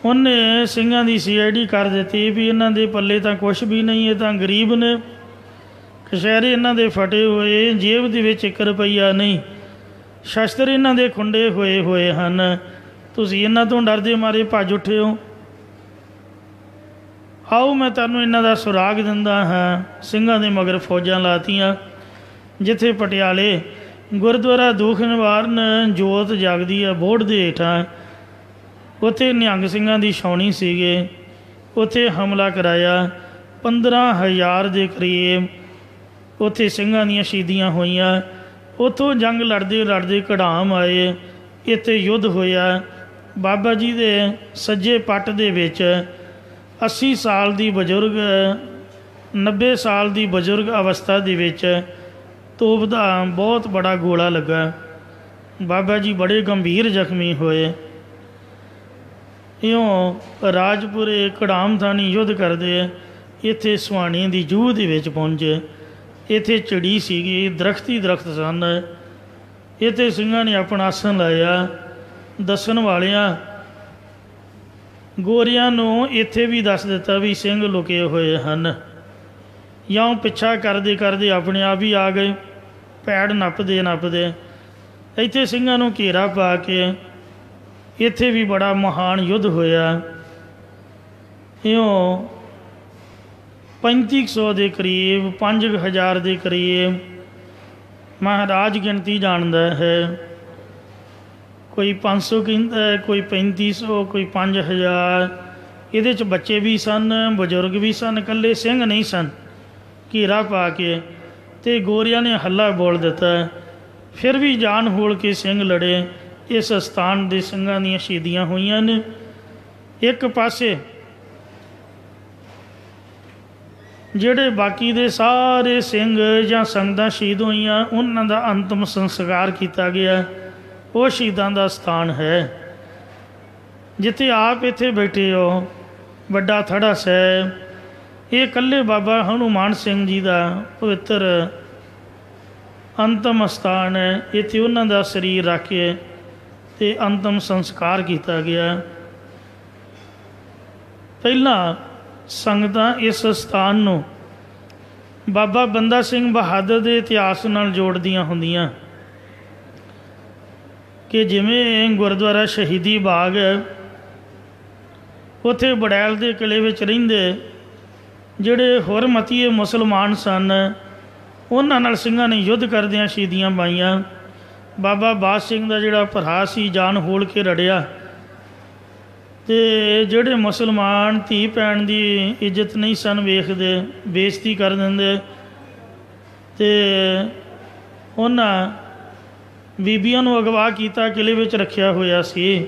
उन्हें सिंघां की CID कर दी भी इन्हां दे पल्ले तो कुछ भी नहीं, ये तो गरीब ने, कशहरे इन्हां दे फटे हुए, जेब दे विच 1 रुपया नहीं, शस्त्र इन्हां दे खुंडे हुए हैं, तुसीं इन्हां तों डरदे मारे भज उठे हो। आओ मैं तुहानूं इन्हां दा सुराग दिंदा हाँ। सिंघां दे मगर फौजां लातियां। जिथे पटियाले गुरुद्वारा दुख निवारण जोत जगदी है बोर्ड के हेठां, उत्थे निहंग सिंघां दी छाउणी सीगे, उत्थे हमला कराया। 15,000 के करीब उत्थे सिंघां दीयां शहीदियां होईयां। उत्थों जंग लड़ते लड़ते घड़ाम आए। ਇੱਥੇ ਯੁੱਧ ਹੋਇਆ। ਬਾਬਾ ਜੀ ਦੇ ਸੱਜੇ ਪੱਟ ਦੇ ਵਿੱਚ 80 ਸਾਲ ਦੀ ਬਜ਼ੁਰਗ 90 ਸਾਲ ਦੀ ਬਜ਼ੁਰਗ ਅਵਸਥਾ ਦੇ ਵਿੱਚ ਤੋਪ ਦਾ ਬਹੁਤ ਬੜਾ ਗੋਲਾ ਲੱਗਾ। ਬਾਬਾ ਜੀ ਬੜੇ ਗੰਭੀਰ ਜ਼ਖਮੀ ਹੋਏ। ਇਉਂ ਰਾਜਪੁਰੇ ਕੜਾਮ ਥਾਣੀ ਯੁੱਧ ਕਰਦੇ ਇੱਥੇ ਸੁਹਾਣੀ ਦੀ ਜੂਹ ਦੇ ਵਿੱਚ ਪਹੁੰਚੇ। ਇੱਥੇ ਚਿੜੀ ਸੀਗੀ, ਦਰਖਤ ਹੀ ਦਰਖਤ ਸਨ। ਇੱਥੇ ਸਿੰਘਾਂ ਨੇ ਆਪਣਾ ਆਸਣ ਲਾਇਆ। ਦੱਸਣ ਵਾਲਿਆਂ ਗੋਰਿਆਂ ਨੂੰ ਇੱਥੇ ਵੀ ਦੱਸ ਦਿੱਤਾ ਵੀ ਸਿੰਘ ਲੁਕੇ ਹੋਏ ਹਨ। ਜਾਂ ਪਿੱਛਾ ਕਰਦੇ ਕਰਦੇ ਆਪਣੇ ਆਪ ਹੀ ਆ ਗਏ। ਪੈੜ ਨੱਪਦੇ ਨੱਪਦੇ ਇੱਥੇ ਸਿੰਘਾਂ ਨੂੰ ਘੇਰਾ ਪਾ ਕੇ ਇੱਥੇ ਵੀ ਬੜਾ ਮਹਾਨ ਯੁੱਧ ਹੋਇਆ। ਇਉਂ 3500 ਦੇ ਕਰੀਬ 5000 ਦੇ ਕਰੀਬ ਮਹਾਰਾਜ ਗਿਣਤੀ ਜਾਣਦਾ ਹੈ। ਕੋਈ 500 ਕਹਿੰਦਾ, ਕੋਈ 3500, ਕੋਈ 5000। ਇਹਦੇ 'ਚ ਬੱਚੇ ਵੀ ਸਨ, ਬਜ਼ੁਰਗ ਵੀ ਸਨ, ਇਕੱਲੇ ਸਿੰਘ ਨਹੀਂ ਸਨ। ਘੇਰਾ ਪਾ ਕੇ ਅਤੇ ਗੋਰਿਆਂ ਨੇ ਹੱਲਾ ਬੋਲ ਦਿੱਤਾ। ਫਿਰ ਵੀ ਜਾਨ ਹੋਲ ਕੇ ਸਿੰਘ ਲੜੇ। ਇਸ ਅਸਥਾਨ ਦੇ ਸਿੰਘਾਂ ਦੀਆਂ ਸ਼ਹੀਦੀਆਂ ਹੋਈਆਂ ਨੇ। ਇੱਕ ਪਾਸੇ ਜਿਹੜੇ ਬਾਕੀ ਦੇ ਸਾਰੇ ਸਿੰਘ ਜਾਂ ਸੰਗਤਾਂ ਸ਼ਹੀਦ ਹੋਈਆਂ, ਉਹਨਾਂ ਦਾ ਅੰਤਮ ਸੰਸਕਾਰ ਕੀਤਾ ਗਿਆ। ਉਹ ਸ਼ਹੀਦਾਂ ਦਾ ਸਥਾਨ ਹੈ ਜਿੱਥੇ ਆਪ ਇੱਥੇ ਬੈਠੇ ਹੋ। ਵੱਡਾ ਥੜਾ ਸਾਹਿਬ ਇਹ ਇਕੱਲੇ ਬਾਬਾ ਹਨੂੰਮਾਨ ਸਿੰਘ ਜੀ ਦਾ ਪਵਿੱਤਰ ਅੰਤਮ ਸਥਾਨ ਹੈ। ਇੱਥੇ ਉਹਨਾਂ ਦਾ ਸਰੀਰ ਰੱਖ ਕੇ ਅਤੇ ਅੰਤਮ ਸੰਸਕਾਰ ਕੀਤਾ ਗਿਆ। ਪਹਿਲਾਂ ਸੰਗਤਾਂ ਇਸ ਸਥਾਨ ਨੂੰ ਬਾਬਾ ਬੰਦਾ ਸਿੰਘ ਬਹਾਦਰ ਦੇ ਇਤਿਹਾਸ ਨਾਲ ਜੋੜਦੀਆਂ ਹੁੰਦੀਆਂ ਕਿ ਜਿਵੇਂ ਗੁਰਦੁਆਰਾ ਸ਼ਹੀਦੀ ਬਾਗ ਹੈ, ਉੱਥੇ ਬੜੈਲ ਦੇ ਕਿਲ੍ਹੇ ਵਿੱਚ ਰਹਿੰਦੇ ਜਿਹੜੇ ਹੁਰਮਤੀਏ ਮੁਸਲਮਾਨ ਸਨ, ਉਹਨਾਂ ਨਾਲ ਸਿੰਘਾਂ ਨੇ ਯੁੱਧ ਕਰਦਿਆਂ ਸ਼ਹੀਦੀਆਂ ਪਾਈਆਂ। ਬਾਬਾ ਬਾਜ ਸਿੰਘ ਦਾ ਜਿਹੜਾ ਭਰਾ ਸੀ ਜਾਨ ਹੋਲ ਕੇ ਰੜਿਆ। ਅਤੇ ਜਿਹੜੇ ਮੁਸਲਮਾਨ ਧੀ ਭੈਣ ਦੀ ਇੱਜ਼ਤ ਨਹੀਂ ਸਨ ਵੇਖਦੇ, ਬੇਇੱਜ਼ਤੀ ਕਰ ਦਿੰਦੇ, ਅਤੇ ਉਹਨਾਂ ਬੀਬੀਆਂ ਨੂੰ ਅਗਵਾ ਕੀਤਾ, ਕਿਲ੍ਹੇ ਵਿੱਚ ਰੱਖਿਆ ਹੋਇਆ ਸੀ।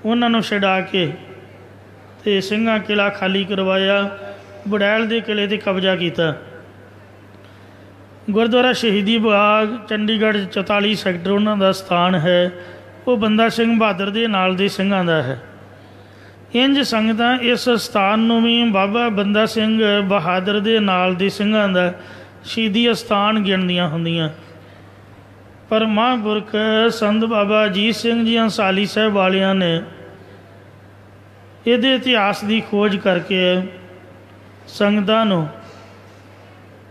ਉਹਨਾਂ ਨੂੰ ਛਡਾ ਕੇ ਅਤੇ ਸਿੰਘਾਂ ਕਿਲ੍ਹਾ ਖਾਲੀ ਕਰਵਾਇਆ, ਬੜੈਲ ਦੇ ਕਿਲ੍ਹੇ 'ਤੇ ਕਬਜ਼ਾ ਕੀਤਾ। ਗੁਰਦੁਆਰਾ ਸ਼ਹੀਦੀ ਬਾਗ ਚੰਡੀਗੜ੍ਹ 44 ਸੈਕਟਰ ਉਹਨਾਂ ਦਾ ਸਥਾਨ ਹੈ। ਉਹ ਬੰਦਾ ਸਿੰਘ ਬਹਾਦਰ ਦੇ ਨਾਲ ਦੇ ਸਿੰਘਾਂ ਦਾ ਹੈ। ਇੰਝ ਸੰਗਤਾਂ ਇਸ ਸਥਾਨ ਨੂੰ ਵੀ ਬਾਬਾ ਬੰਦਾ ਸਿੰਘ ਬਹਾਦਰ ਦੇ ਨਾਲ ਦੇ ਸਿੰਘਾਂ ਦਾ ਸ਼ਹੀਦੀ ਅਸਥਾਨ ਗਿਣਦੀਆਂ ਹੁੰਦੀਆਂ। ਪਰ ਮਹਾਂਪੁਰਖ ਸੰਤ ਬਾਬਾ ਅਜੀਤ ਸਿੰਘ ਜੀ ਹੰਸਾਲੀ ਸਾਹਿਬ ਵਾਲਿਆਂ ਨੇ ਇਹਦੇ ਇਤਿਹਾਸ ਦੀ ਖੋਜ ਕਰਕੇ ਸੰਗਤਾਂ ਨੂੰ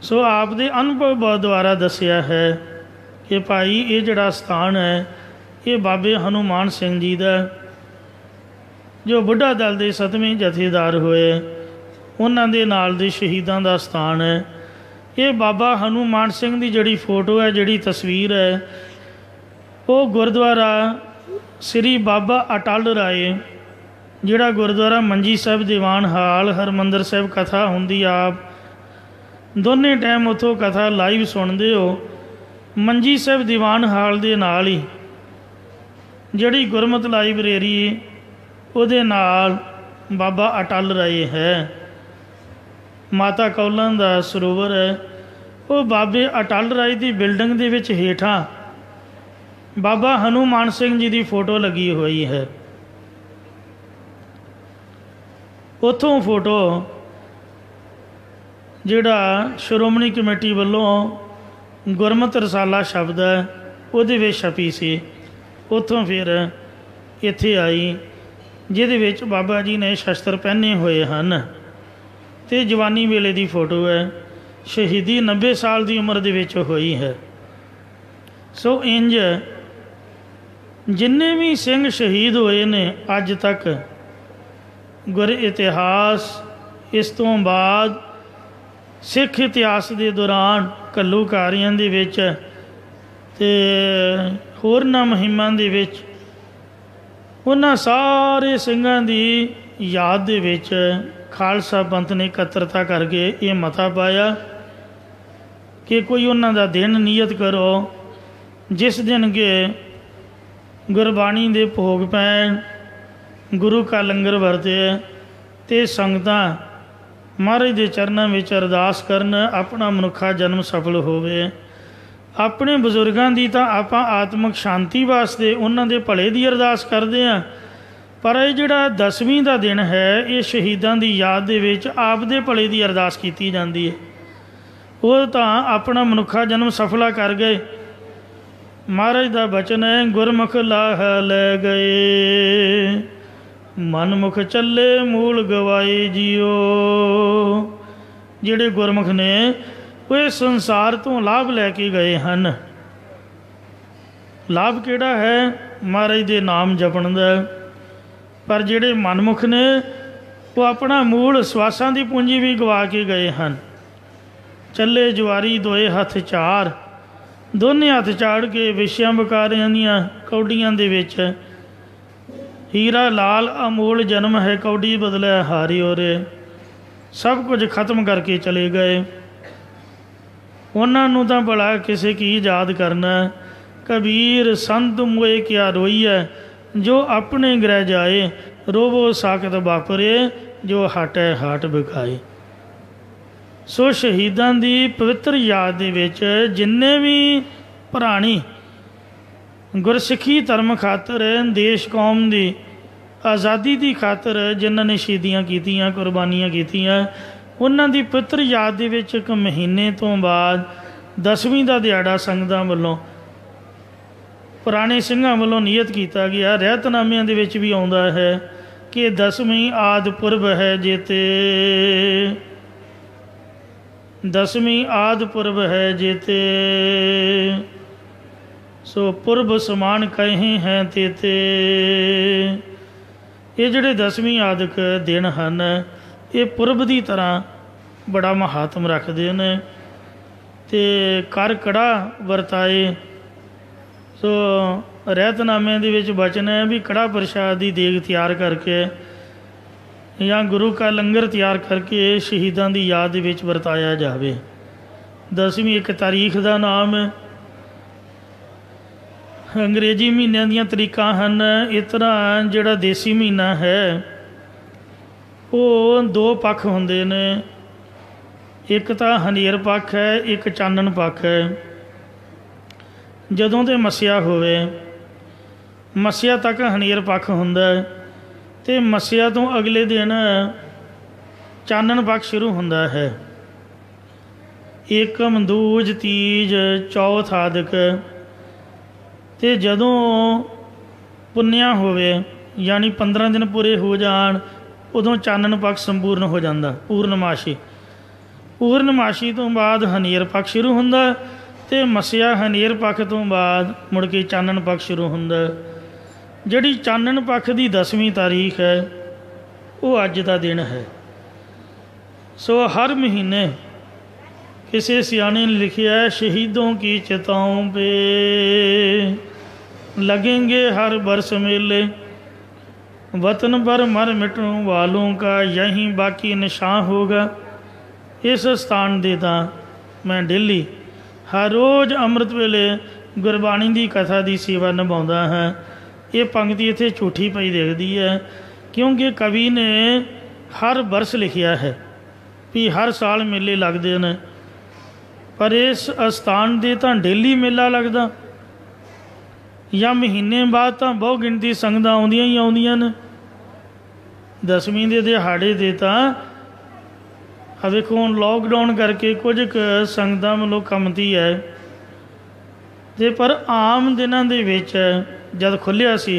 ਸੋ ਆਪ ਦੇ ਅਨੁਭਵ ਦੁਆਰਾ ਦੱਸਿਆ ਹੈ ਕਿ ਭਾਈ ਇਹ ਜਿਹੜਾ ਸਥਾਨ ਹੈ ਇਹ ਬਾਬੇ ਹਨੂੰਮਾਨ ਸਿੰਘ ਜੀ ਦਾ, ਜੋ ਬੁੱਢਾ ਦਲ ਦੇ 7ਵੇਂ ਜਥੇਦਾਰ ਹੋਏ, ਉਹਨਾਂ ਦੇ ਨਾਲ ਦੇ ਸ਼ਹੀਦਾਂ ਦਾ ਸਥਾਨ ਹੈ। ਇਹ ਬਾਬਾ ਹਨੂੰਮਾਨ ਸਿੰਘ ਦੀ ਜਿਹੜੀ ਫੋਟੋ ਹੈ, ਜਿਹੜੀ ਤਸਵੀਰ ਹੈ, ਉਹ ਗੁਰਦੁਆਰਾ ਸ੍ਰੀ ਬਾਬਾ ਅਟਲ ਰਾਏ, ਜਿਹੜਾ ਗੁਰਦੁਆਰਾ ਮੰਜੀ ਸਾਹਿਬ ਦੀਵਾਨ ਹਾਲ, ਹਰਿਮੰਦਰ ਸਾਹਿਬ ਕਥਾ ਹੁੰਦੀ, ਆਪ ਦੋਨੇ ਟਾਈਮ ਉੱਥੋਂ ਕਥਾ ਲਾਈਵ ਸੁਣਦੇ ਹੋ। ਮੰਜੀ ਸਾਹਿਬ ਦੀਵਾਨ ਹਾਲ ਦੇ ਨਾਲ ਹੀ ਜਿਹੜੀ ਗੁਰਮਤਿ ਲਾਇਬ੍ਰੇਰੀ, ਉਹਦੇ ਨਾਲ ਬਾਬਾ ਅਟਲ ਰਾਏ ਹੈ। ਮਾਤਾ ਕੌਲਾਂ ਦਾ ਸਰੋਵਰ ਹੈ। ਉਹ ਬਾਬੇ ਅਟਲ ਰਾਏ ਦੀ ਬਿਲਡਿੰਗ ਦੇ ਵਿੱਚ ਹੇਠਾਂ ਬਾਬਾ ਹਨੂੰਮਾਨ ਸਿੰਘ ਜੀ ਦੀ ਫੋਟੋ ਲੱਗੀ ਹੋਈ ਹੈ। ਉੱਥੋਂ ਫੋਟੋ ਜਿਹੜਾ ਸ਼੍ਰੋਮਣੀ ਕਮੇਟੀ ਵੱਲੋਂ ਗੁਰਮਤਿ ਰਸਾਲਾ ਸ਼ਬਦ ਹੈ, ਉਹਦੇ ਵਿੱਚ ਛਪੀ ਸੀ। ਉੱਥੋਂ ਫਿਰ ਇੱਥੇ ਆਈ, ਜਿਹਦੇ ਵਿੱਚ ਬਾਬਾ ਜੀ ਨੇ ਸ਼ਸਤਰ ਪਹਿਨੇ ਹੋਏ ਹਨ ਅਤੇ ਜਵਾਨੀ ਵੇਲੇ ਦੀ ਫੋਟੋ ਹੈ। ਸ਼ਹੀਦੀ 90 ਸਾਲ ਦੀ ਉਮਰ ਦੇ ਵਿੱਚ ਹੋਈ ਹੈ। ਸੋ ਇੰਝ ਜਿੰਨੇ ਵੀ ਸਿੰਘ ਸ਼ਹੀਦ ਹੋਏ ਨੇ ਅੱਜ ਤੱਕ ਗੁਰ ਇਤਿਹਾਸ, ਇਸ ਤੋਂ ਬਾਅਦ ਸਿੱਖ ਇਤਿਹਾਸ ਦੇ ਦੌਰਾਨ ਘੱਲੂਘਾਰੀਆਂ ਦੇ ਵਿੱਚ ਅਤੇ ਹੋਰਨਾਂ ਮੁਹਿੰਮਾਂ ਦੇ ਵਿੱਚ, ਉਹਨਾਂ ਸਾਰੇ ਸਿੰਘਾਂ ਦੀ ਯਾਦ ਦੇ ਵਿੱਚ ਖਾਲਸਾ ਪੰਥ ਨੇ ਇਕੱਤਰਤਾ ਕਰਕੇ ਇਹ ਮਤਾ ਪਾਇਆ ਕਿ ਕੋਈ ਉਹਨਾਂ ਦਾ ਦਿਨ ਨਿਯਤ ਕਰੋ ਜਿਸ ਦਿਨ ਕਿ गुरबाणी दे भोग पैण, गुरु का लंगर वरते ते संगतां महाराज दे चरनां विच अरदास करन, अपना मनुखा जन्म सफल होवे। अपने बजुर्गां दी तां आपां आत्मक शांति वास्ते उन्हां दे भले दी अरदास करदे हां, पर ये जिहड़ा दसवीं दा दिन है ये शहीदां दी याद दे विच आप दे भले दी अरदास कीती जांदी है। वो तां अपना मनुखा जन्म सफला कर गए। महाराज दा बचन है, गुरमुख लाह लै गए, मनमुख चले मूल गवाए जियो। जिहड़े गुरमुख ने वो संसार तो लाभ लैके गए हैं। लाभ किहड़ा है? महाराज दे नाम जपण दा। पर जिहड़े मनमुख ने वो अपना मूल सवासां दी पूंजी भी गवा के गए हैं। चले जुआरी दोए हथ चार, दोने हथ चाड़ के विशियां बकारियां दियां कौडियां दे विच हीरा लाल अमोल जन्म है, कौडी बदलै हारी ओरे। सब कुछ खत्म करके चले गए। उन्होंने तो भला किसी की याद करना। कबीर संत मोए क्या रोईए, जो अपने ग्रह जाए, रोवो साकत वापरे, जो हाटै हाट बिकाए। सो शहीदां दी पवित्र याद दे विच जिन्ने भी भराणी गुरसिੱਖੀ धर्म खातर, देश कौम की आज़ादी की खातर जिन्होंने शहीदियाँ कीतियां, कुर्बानियाँ कीतियां, उन्हां दी पवित्र याद दे विच एक महीने तो बाद दसवीं का दिहाड़ा संगतां वल्लों पुराने सिंघां वल्लों नियत किया गया। रहतनामिਆਂ दे विच भी आउंदा है कि दसवीं आदि पुरब है जेते, दसवीं आदि पुरब है जेते, सो पुरब समान कहे हैं तेते। ये जिहड़े दसवीं आदਿਕ दिन हैं ये पुरब की तरह बड़ा महात्म रखते हैं। तो कर कड़ा वरताए। सो रहतनामे दे विच बचन है भी कड़ा प्रसाद की देग तैयार करके या गुरु का लंगर तैयार करके शहीदां की याद दे विच वरताया जाए। दसवीं एक तारीख का नाम है। अंग्रेजी महीनों दीयां तरीकां हन। इस तरह जिहड़ा देसी महीना है वो दो पक्ष होंदे ने, एक तो हनेर पक्ष है, एक चानन पक्ष है। जदों ते मस्या होवे, मस्या तक हनेर पक्ष हुंदा है, ते मस्या तो अगले दिन चानन पक्ष शुरू हुंदा है। एकम दूज तीज चौथ आदिक, ते जदों पुन्निया होवे यानी 15 दिन पूरे हो जाण उदों चानन पक्ष संपूर्ण हो जाता। पूर्णमाशी, पूर्णमाशी तो बाद हनेर पक्ष शुरू हुंदा, ते मस्या हनेर पक्ष तो बाद मुड़ के चानन पक्ष शुरू हुंदा। जिहड़ी चानन पक्ष की 10वीं तारीख है वो अज का दिन है। सो हर महीने किसी सियाने ने लिखिया है, शहीदों की चिताओं पे लगेंगे हर बरस मेले, वतन पर मर मिटने वालों का यहीं बाकी निशान होगा। इस स्थान दे तां मैं डेली हर रोज़ अमृत वेले गुरबाणी की कथा की सेवा निभाउंदा हाँ। ये पंक्ति इत्थे झूठी पई दिखदी है, क्योंकि कवि ने हर बरस लिखिया है भी हर साल मेले लगते हैं, पर इस अस्थान दे तां डेली मेला लगदा या महीने बाद तां बहु गिनती संगतां आउंदियां ही आउंदियां ने। दसवीं के दिहाड़े दे तां वेखो हुण लॉकडाउन करके कुछ संगतां वालों कमती है, ते पर आम दिनां दे विच जद खुलिया सी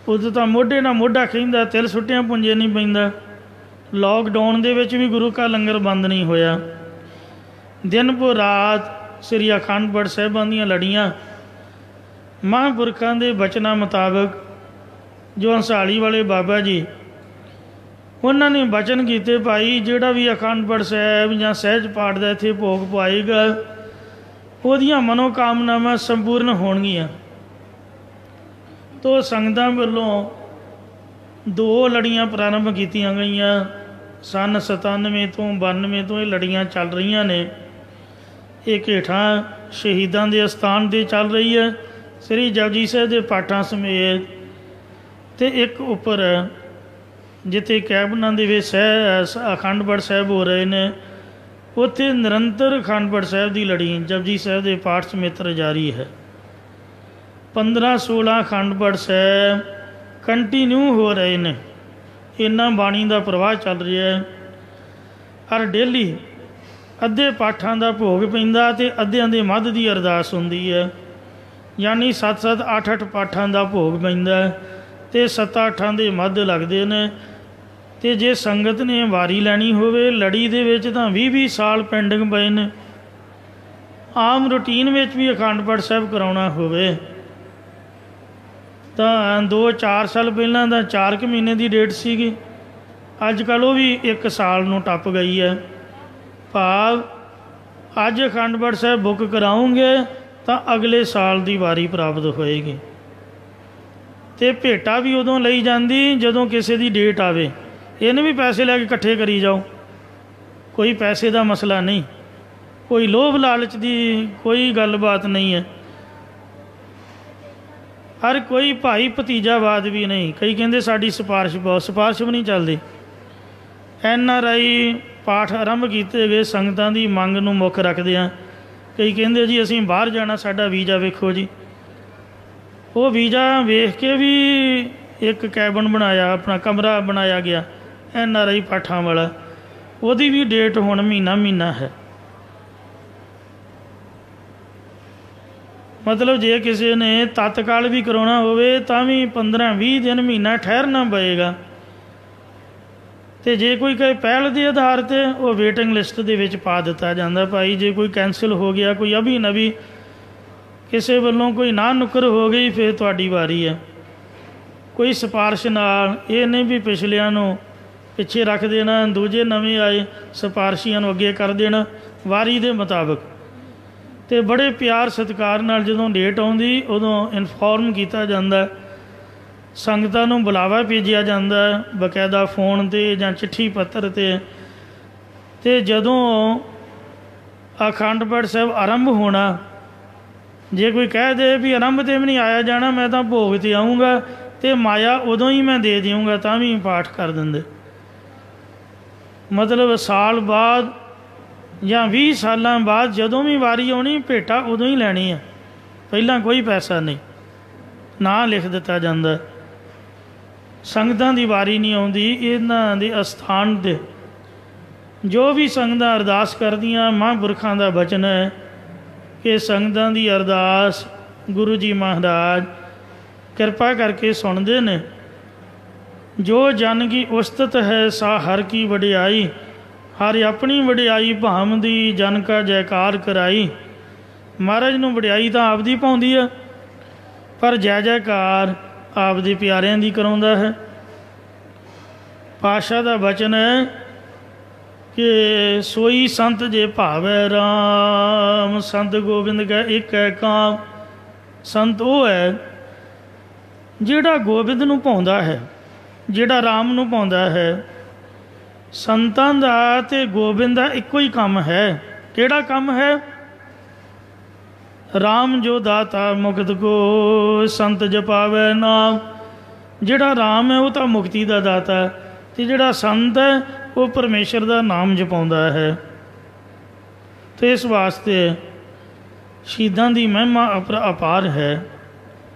उदों तां मोढे नाल मोढा खिंदा, तिल सुट्टियां पुंजे नहीं पैंदा। लॉकडाउन दे विच भी गुरु का लंगर बंद नहीं होया। दिन भर रात श्री अखंड पाठ साहिबां दीयां लड़ियां महापुरखों के बचनों मुताबिक जो हंसाली वाले बाबा जी उन्होंने बचन किए, भाई जिहड़ा भी अखंड पाठ साहिब या सहज पाठ का इत्थे भोग पाएगा उहदियां मनोकामनावां संपूर्ण होणगियां। तो संगतां वल्लों 2 लड़ियां प्रारंभ कीतियां गईयां। सन 97 तो 92 तो ये लड़ियां चल रही ने। एक हेठां शहीदां दे अस्थान ते चल रही है, ਸ੍ਰੀ ਜਪਜੀ ਸਾਹਿਬ ਦੇ ਪਾਠਾਂ ਸਮੇਤ ਤੇ ਇੱਕ ਉੱਪਰ ਜਿੱਥੇ ਕੈਬਨਾਂ ਦੇ ਵਿੱਚ ਅਖੰਡ ਪਾਠ ਸਾਹਿਬ ਹੋ ਰਹੇ ਨੇ, ਉੱਥੇ ਨਿਰੰਤਰ ਅਖੰਡ ਪਾਠ ਸਾਹਿਬ ਦੀ ਲੜੀ ਜਪਜੀ ਸਾਹਿਬ ਦੇ ਪਾਠ ਸਮੇਤ ਜਾਰੀ ਹੈ। 15-16 ਅਖੰਡ ਪਾਠ ਸਾਹਿਬ ਕੰਟੀਨਿਊ ਹੋ ਰਹੇ ਨੇ, ਇੰਨਾ ਬਾਣੀ ਦਾ ਪ੍ਰਵਾਹ ਚੱਲ ਰਿਹਾ ਹੈ। ਔਰ ਡੇਲੀ ਅੱਧੇ ਪਾਠਾਂ ਦਾ ਭੋਗ ਪੈਂਦਾ ਅਤੇ ਅੱਧਿਆਂ ਦੇ ਮੱਧ ਦੀ ਅਰਦਾਸ ਹੁੰਦੀ ਹੈ, ਯਾਨੀ 7-7 8-8 ਪਾਠਾਂ ਦਾ ਭੋਗ ਪੈਂਦਾ ਅਤੇ 7-8 ਦੇ ਮੱਧ ਲੱਗਦੇ ਨੇ। ਅਤੇ ਜੇ ਸੰਗਤ ਨੇ ਵਾਰੀ ਲੈਣੀ ਹੋਵੇ ਲੜੀ ਦੇ ਵਿੱਚ ਤਾਂ 20-20 ਸਾਲ ਪੈਂਡਿੰਗ ਪਏ ਨੇ। ਆਮ ਰੂਟੀਨ ਵਿੱਚ ਵੀ ਅਖੰਡ ਪਾਠ ਸਾਹਿਬ ਕਰਾਉਣਾ ਹੋਵੇ ਤਾਂ 2-4 ਸਾਲ ਪਹਿਲਾਂ ਤਾਂ 4 ਕੁ ਮਹੀਨੇ ਦੀ ਡੇਟ ਸੀਗੀ, ਅੱਜ ਕੱਲ੍ਹ ਉਹ ਵੀ 1 ਸਾਲ ਨੂੰ ਟੱਪ ਗਈ ਹੈ। ਭਾਵ ਅੱਜ ਅਖੰਡ ਪਾਠ ਸਾਹਿਬ ਬੁੱਕ ਕਰਾਉਂਗੇ ਤਾਂ ਅਗਲੇ ਸਾਲ ਦੀ ਵਾਰੀ ਪ੍ਰਾਪਤ ਹੋਏਗੀ। ਅਤੇ ਭੇਟਾ ਵੀ ਉਦੋਂ ਲਈ ਜਾਂਦੀ ਜਦੋਂ ਕਿਸੇ ਦੀ ਡੇਟ ਆਵੇ, ਇਹਨੇ ਵੀ ਪੈਸੇ ਲੈ ਕੇ ਇਕੱਠੇ ਕਰੀ ਜਾਓ, ਕੋਈ ਪੈਸੇ ਦਾ ਮਸਲਾ ਨਹੀਂ, ਕੋਈ ਲੋਭ ਲਾਲਚ ਦੀ ਕੋਈ ਗੱਲਬਾਤ ਨਹੀਂ ਹੈ। ਹਰ ਕੋਈ ਭਾਈ ਭਤੀਜਾਵਾਦ ਵੀ ਨਹੀਂ। ਕਈ ਕਹਿੰਦੇ ਸਾਡੀ ਸਿਫਾਰਿਸ਼ ਬਹੁਤ, ਸਿਫਾਰਿਸ਼ ਵੀ ਨਹੀਂ ਚੱਲਦੀ। NRI ਪਾਠ ਆਰੰਭ ਕੀਤੇ ਗਏ ਸੰਗਤਾਂ ਦੀ ਮੰਗ ਨੂੰ ਮੁੱਖ ਰੱਖਦਿਆਂ ਕਈ ਕਹਿੰਦੇ ਜੀ ਅਸੀਂ ਬਾਹਰ ਜਾਣਾ, ਸਾਡਾ ਵੀਜ਼ਾ ਵੇਖੋ ਜੀ। ਉਹ ਵੀਜ਼ਾ ਵੇਖ ਕੇ ਵੀ ਇੱਕ ਕੈਬਨ ਬਣਾਇਆ, ਆਪਣਾ ਕਮਰਾ ਬਣਾਇਆ ਗਿਆ NRI ਪਾਠਾਂ ਵਾਲਾ, ਉਹਦੀ ਵੀ ਡੇਟ ਹੁਣ ਮਹੀਨਾ ਹੈ। ਮਤਲਬ ਜੇ ਕਿਸੇ ਨੇ ਤਤਕਾਲ ਵੀ ਕਰਾਉਣਾ ਹੋਵੇ ਤਾਂ ਵੀ 15-20 ਦਿਨ ਮਹੀਨਾ ਠਹਿਰਨਾ ਪਏਗਾ। ਅਤੇ ਜੇ ਕੋਈ ਕਹੇ ਪਹਿਲ ਦੇ ਆਧਾਰ 'ਤੇ ਉਹ ਵੇਟਿੰਗ ਲਿਸਟ ਦੇ ਵਿੱਚ ਪਾ ਦਿੱਤਾ ਜਾਂਦਾ। ਭਾਈ ਜੇ ਕੋਈ ਕੈਂਸਲ ਹੋ ਗਿਆ, ਕੋਈ ਅਭੀ ਨਵੀ ਕਿਸੇ ਵੱਲੋਂ ਕੋਈ ਨਾ ਨੁੱਕਰ ਹੋ ਗਈ, ਫਿਰ ਤੁਹਾਡੀ ਵਾਰੀ ਹੈ। ਕੋਈ ਸਿਫਾਰਿਸ਼ ਨਾਲ ਇਹ ਨਹੀਂ ਵੀ ਪਿਛਲਿਆਂ ਨੂੰ ਪਿੱਛੇ ਰੱਖ ਦੇਣਾ, ਦੂਜੇ ਨਵੇਂ ਆਏ ਸਿਫਾਰਸ਼ੀਆਂ ਨੂੰ ਅੱਗੇ ਕਰ ਦੇਣਾ, ਵਾਰੀ ਦੇ ਮੁਤਾਬਕ। ਅਤੇ ਬੜੇ ਪਿਆਰ ਸਤਿਕਾਰ ਨਾਲ ਜਦੋਂ ਡੇਟ ਆਉਂਦੀ ਉਦੋਂ ਇਨਫੋਰਮ ਕੀਤਾ ਜਾਂਦਾ, ਸੰਗਤਾਂ ਨੂੰ ਬੁਲਾਵਾ ਭੇਜਿਆ ਜਾਂਦਾ ਬਕਾਇਦਾ ਫ਼ੋਨ 'ਤੇ ਜਾਂ ਚਿੱਠੀ ਪੱਤਰ 'ਤੇ। ਅਤੇ ਜਦੋਂ ਅਖੰਡ ਪਾਠ ਸਾਹਿਬ ਆਰੰਭ ਹੋਣਾ, ਜੇ ਕੋਈ ਕਹਿ ਦੇ ਵੀ ਆਰੰਭ 'ਤੇ ਵੀ ਨਹੀਂ ਆਇਆ ਜਾਣਾ, ਮੈਂ ਤਾਂ ਭੋਗ 'ਤੇ ਆਊਂਗਾ ਅਤੇ ਮਾਇਆ ਉਦੋਂ ਹੀ ਮੈਂ ਦੇ ਦੇਊਂਗਾ, ਤਾਂ ਵੀ ਪਾਠ ਕਰ ਦਿੰਦੇ। ਮਤਲਬ ਸਾਲ ਬਾਅਦ ਜਾਂ 20 ਸਾਲਾਂ ਬਾਅਦ ਜਦੋਂ ਵੀ ਵਾਰੀ ਆਉਣੀ, ਭੇਟਾ ਉਦੋਂ ਹੀ ਲੈਣੀ ਆ, ਪਹਿਲਾਂ ਕੋਈ ਪੈਸਾ ਨਹੀਂ, ਨਾਂ ਲਿਖ ਦਿੱਤਾ ਜਾਂਦਾ। ਸੰਗਤਾਂ ਦੀ ਵਾਰੀ ਨਹੀਂ ਆਉਂਦੀ, ਇਹਨਾਂ ਦੇ ਅਸਥਾਨ 'ਤੇ ਜੋ ਵੀ ਸੰਗਤਾਂ ਅਰਦਾਸ ਕਰਦੀਆਂ, ਮਹਾਂਪੁਰਖਾਂ ਦਾ ਬਚਨ ਹੈ ਕਿ ਸੰਗਤਾਂ ਦੀ ਅਰਦਾਸ ਗੁਰੂ ਜੀ ਮਹਾਰਾਜ ਕਿਰਪਾ ਕਰਕੇ ਸੁਣਦੇ ਨੇ। ਜੋ ਜਨ ਕੀ ਉਸਤਤ ਹੈ ਸਾ ਹਰ ਕੀ ਵਡਿਆਈ, ਹਰ ਆਪਣੀ ਵਡਿਆਈ ਭਾਮ ਦੀ ਜਨ ਕਾ ਜੈਕਾਰ ਕਰਾਈ। ਮਹਾਰਾਜ ਨੂੰ ਵਡਿਆਈ ਤਾਂ ਆਪਦੀ ਪਾਉਂਦੀ ਆ, ਪਰ ਜੈ ਜੈਕਾਰ ਆਪਦੇ ਪਿਆਰਿਆਂ ਦੀ ਕਰਾਉਂਦਾ ਹੈ। ਪਾਤਸ਼ਾਹ ਦਾ ਬਚਨ ਹੈ ਕਿ ਸੋਈ ਸੰਤ ਜੇ ਭਾਵੈ ਰਾਮ, ਸੰਤ ਗੋਬਿੰਦ ਕੈ ਇੱਕ ਹੈ ਕਾਮ। ਸੰਤ ਉਹ ਹੈ ਜਿਹੜਾ ਗੋਬਿੰਦ ਨੂੰ ਭਾਉਂਦਾ ਹੈ, ਜਿਹੜਾ ਰਾਮ ਨੂੰ ਭਾਉਂਦਾ ਹੈ। ਸੰਤਾਂ ਦਾ ਅਤੇ ਗੋਬਿੰਦ ਦਾ ਇੱਕੋ ਹੀ ਕੰਮ ਹੈ। ਕਿਹੜਾ ਕੰਮ ਹੈ? ਰਾਮ ਜੋ ਦਾਤਾ ਮੁਕਤ ਕੋ, ਸੰਤ ਜਪਾਵੈ ਨਾਮ। ਜਿਹੜਾ ਰਾਮ ਹੈ ਉਹ ਤਾਂ ਮੁਕਤੀ ਦਾ ਦਾਤਾ ਹੈ, ਅਤੇ ਜਿਹੜਾ ਸੰਤ ਹੈ ਉਹ ਪਰਮੇਸ਼ਰ ਦਾ ਨਾਮ ਜਪਾਉਂਦਾ ਹੈ। ਅਤੇ ਇਸ ਵਾਸਤੇ ਸ਼ਹੀਦਾਂ ਦੀ ਮਹਿਮਾ ਅਪਾਰ ਹੈ।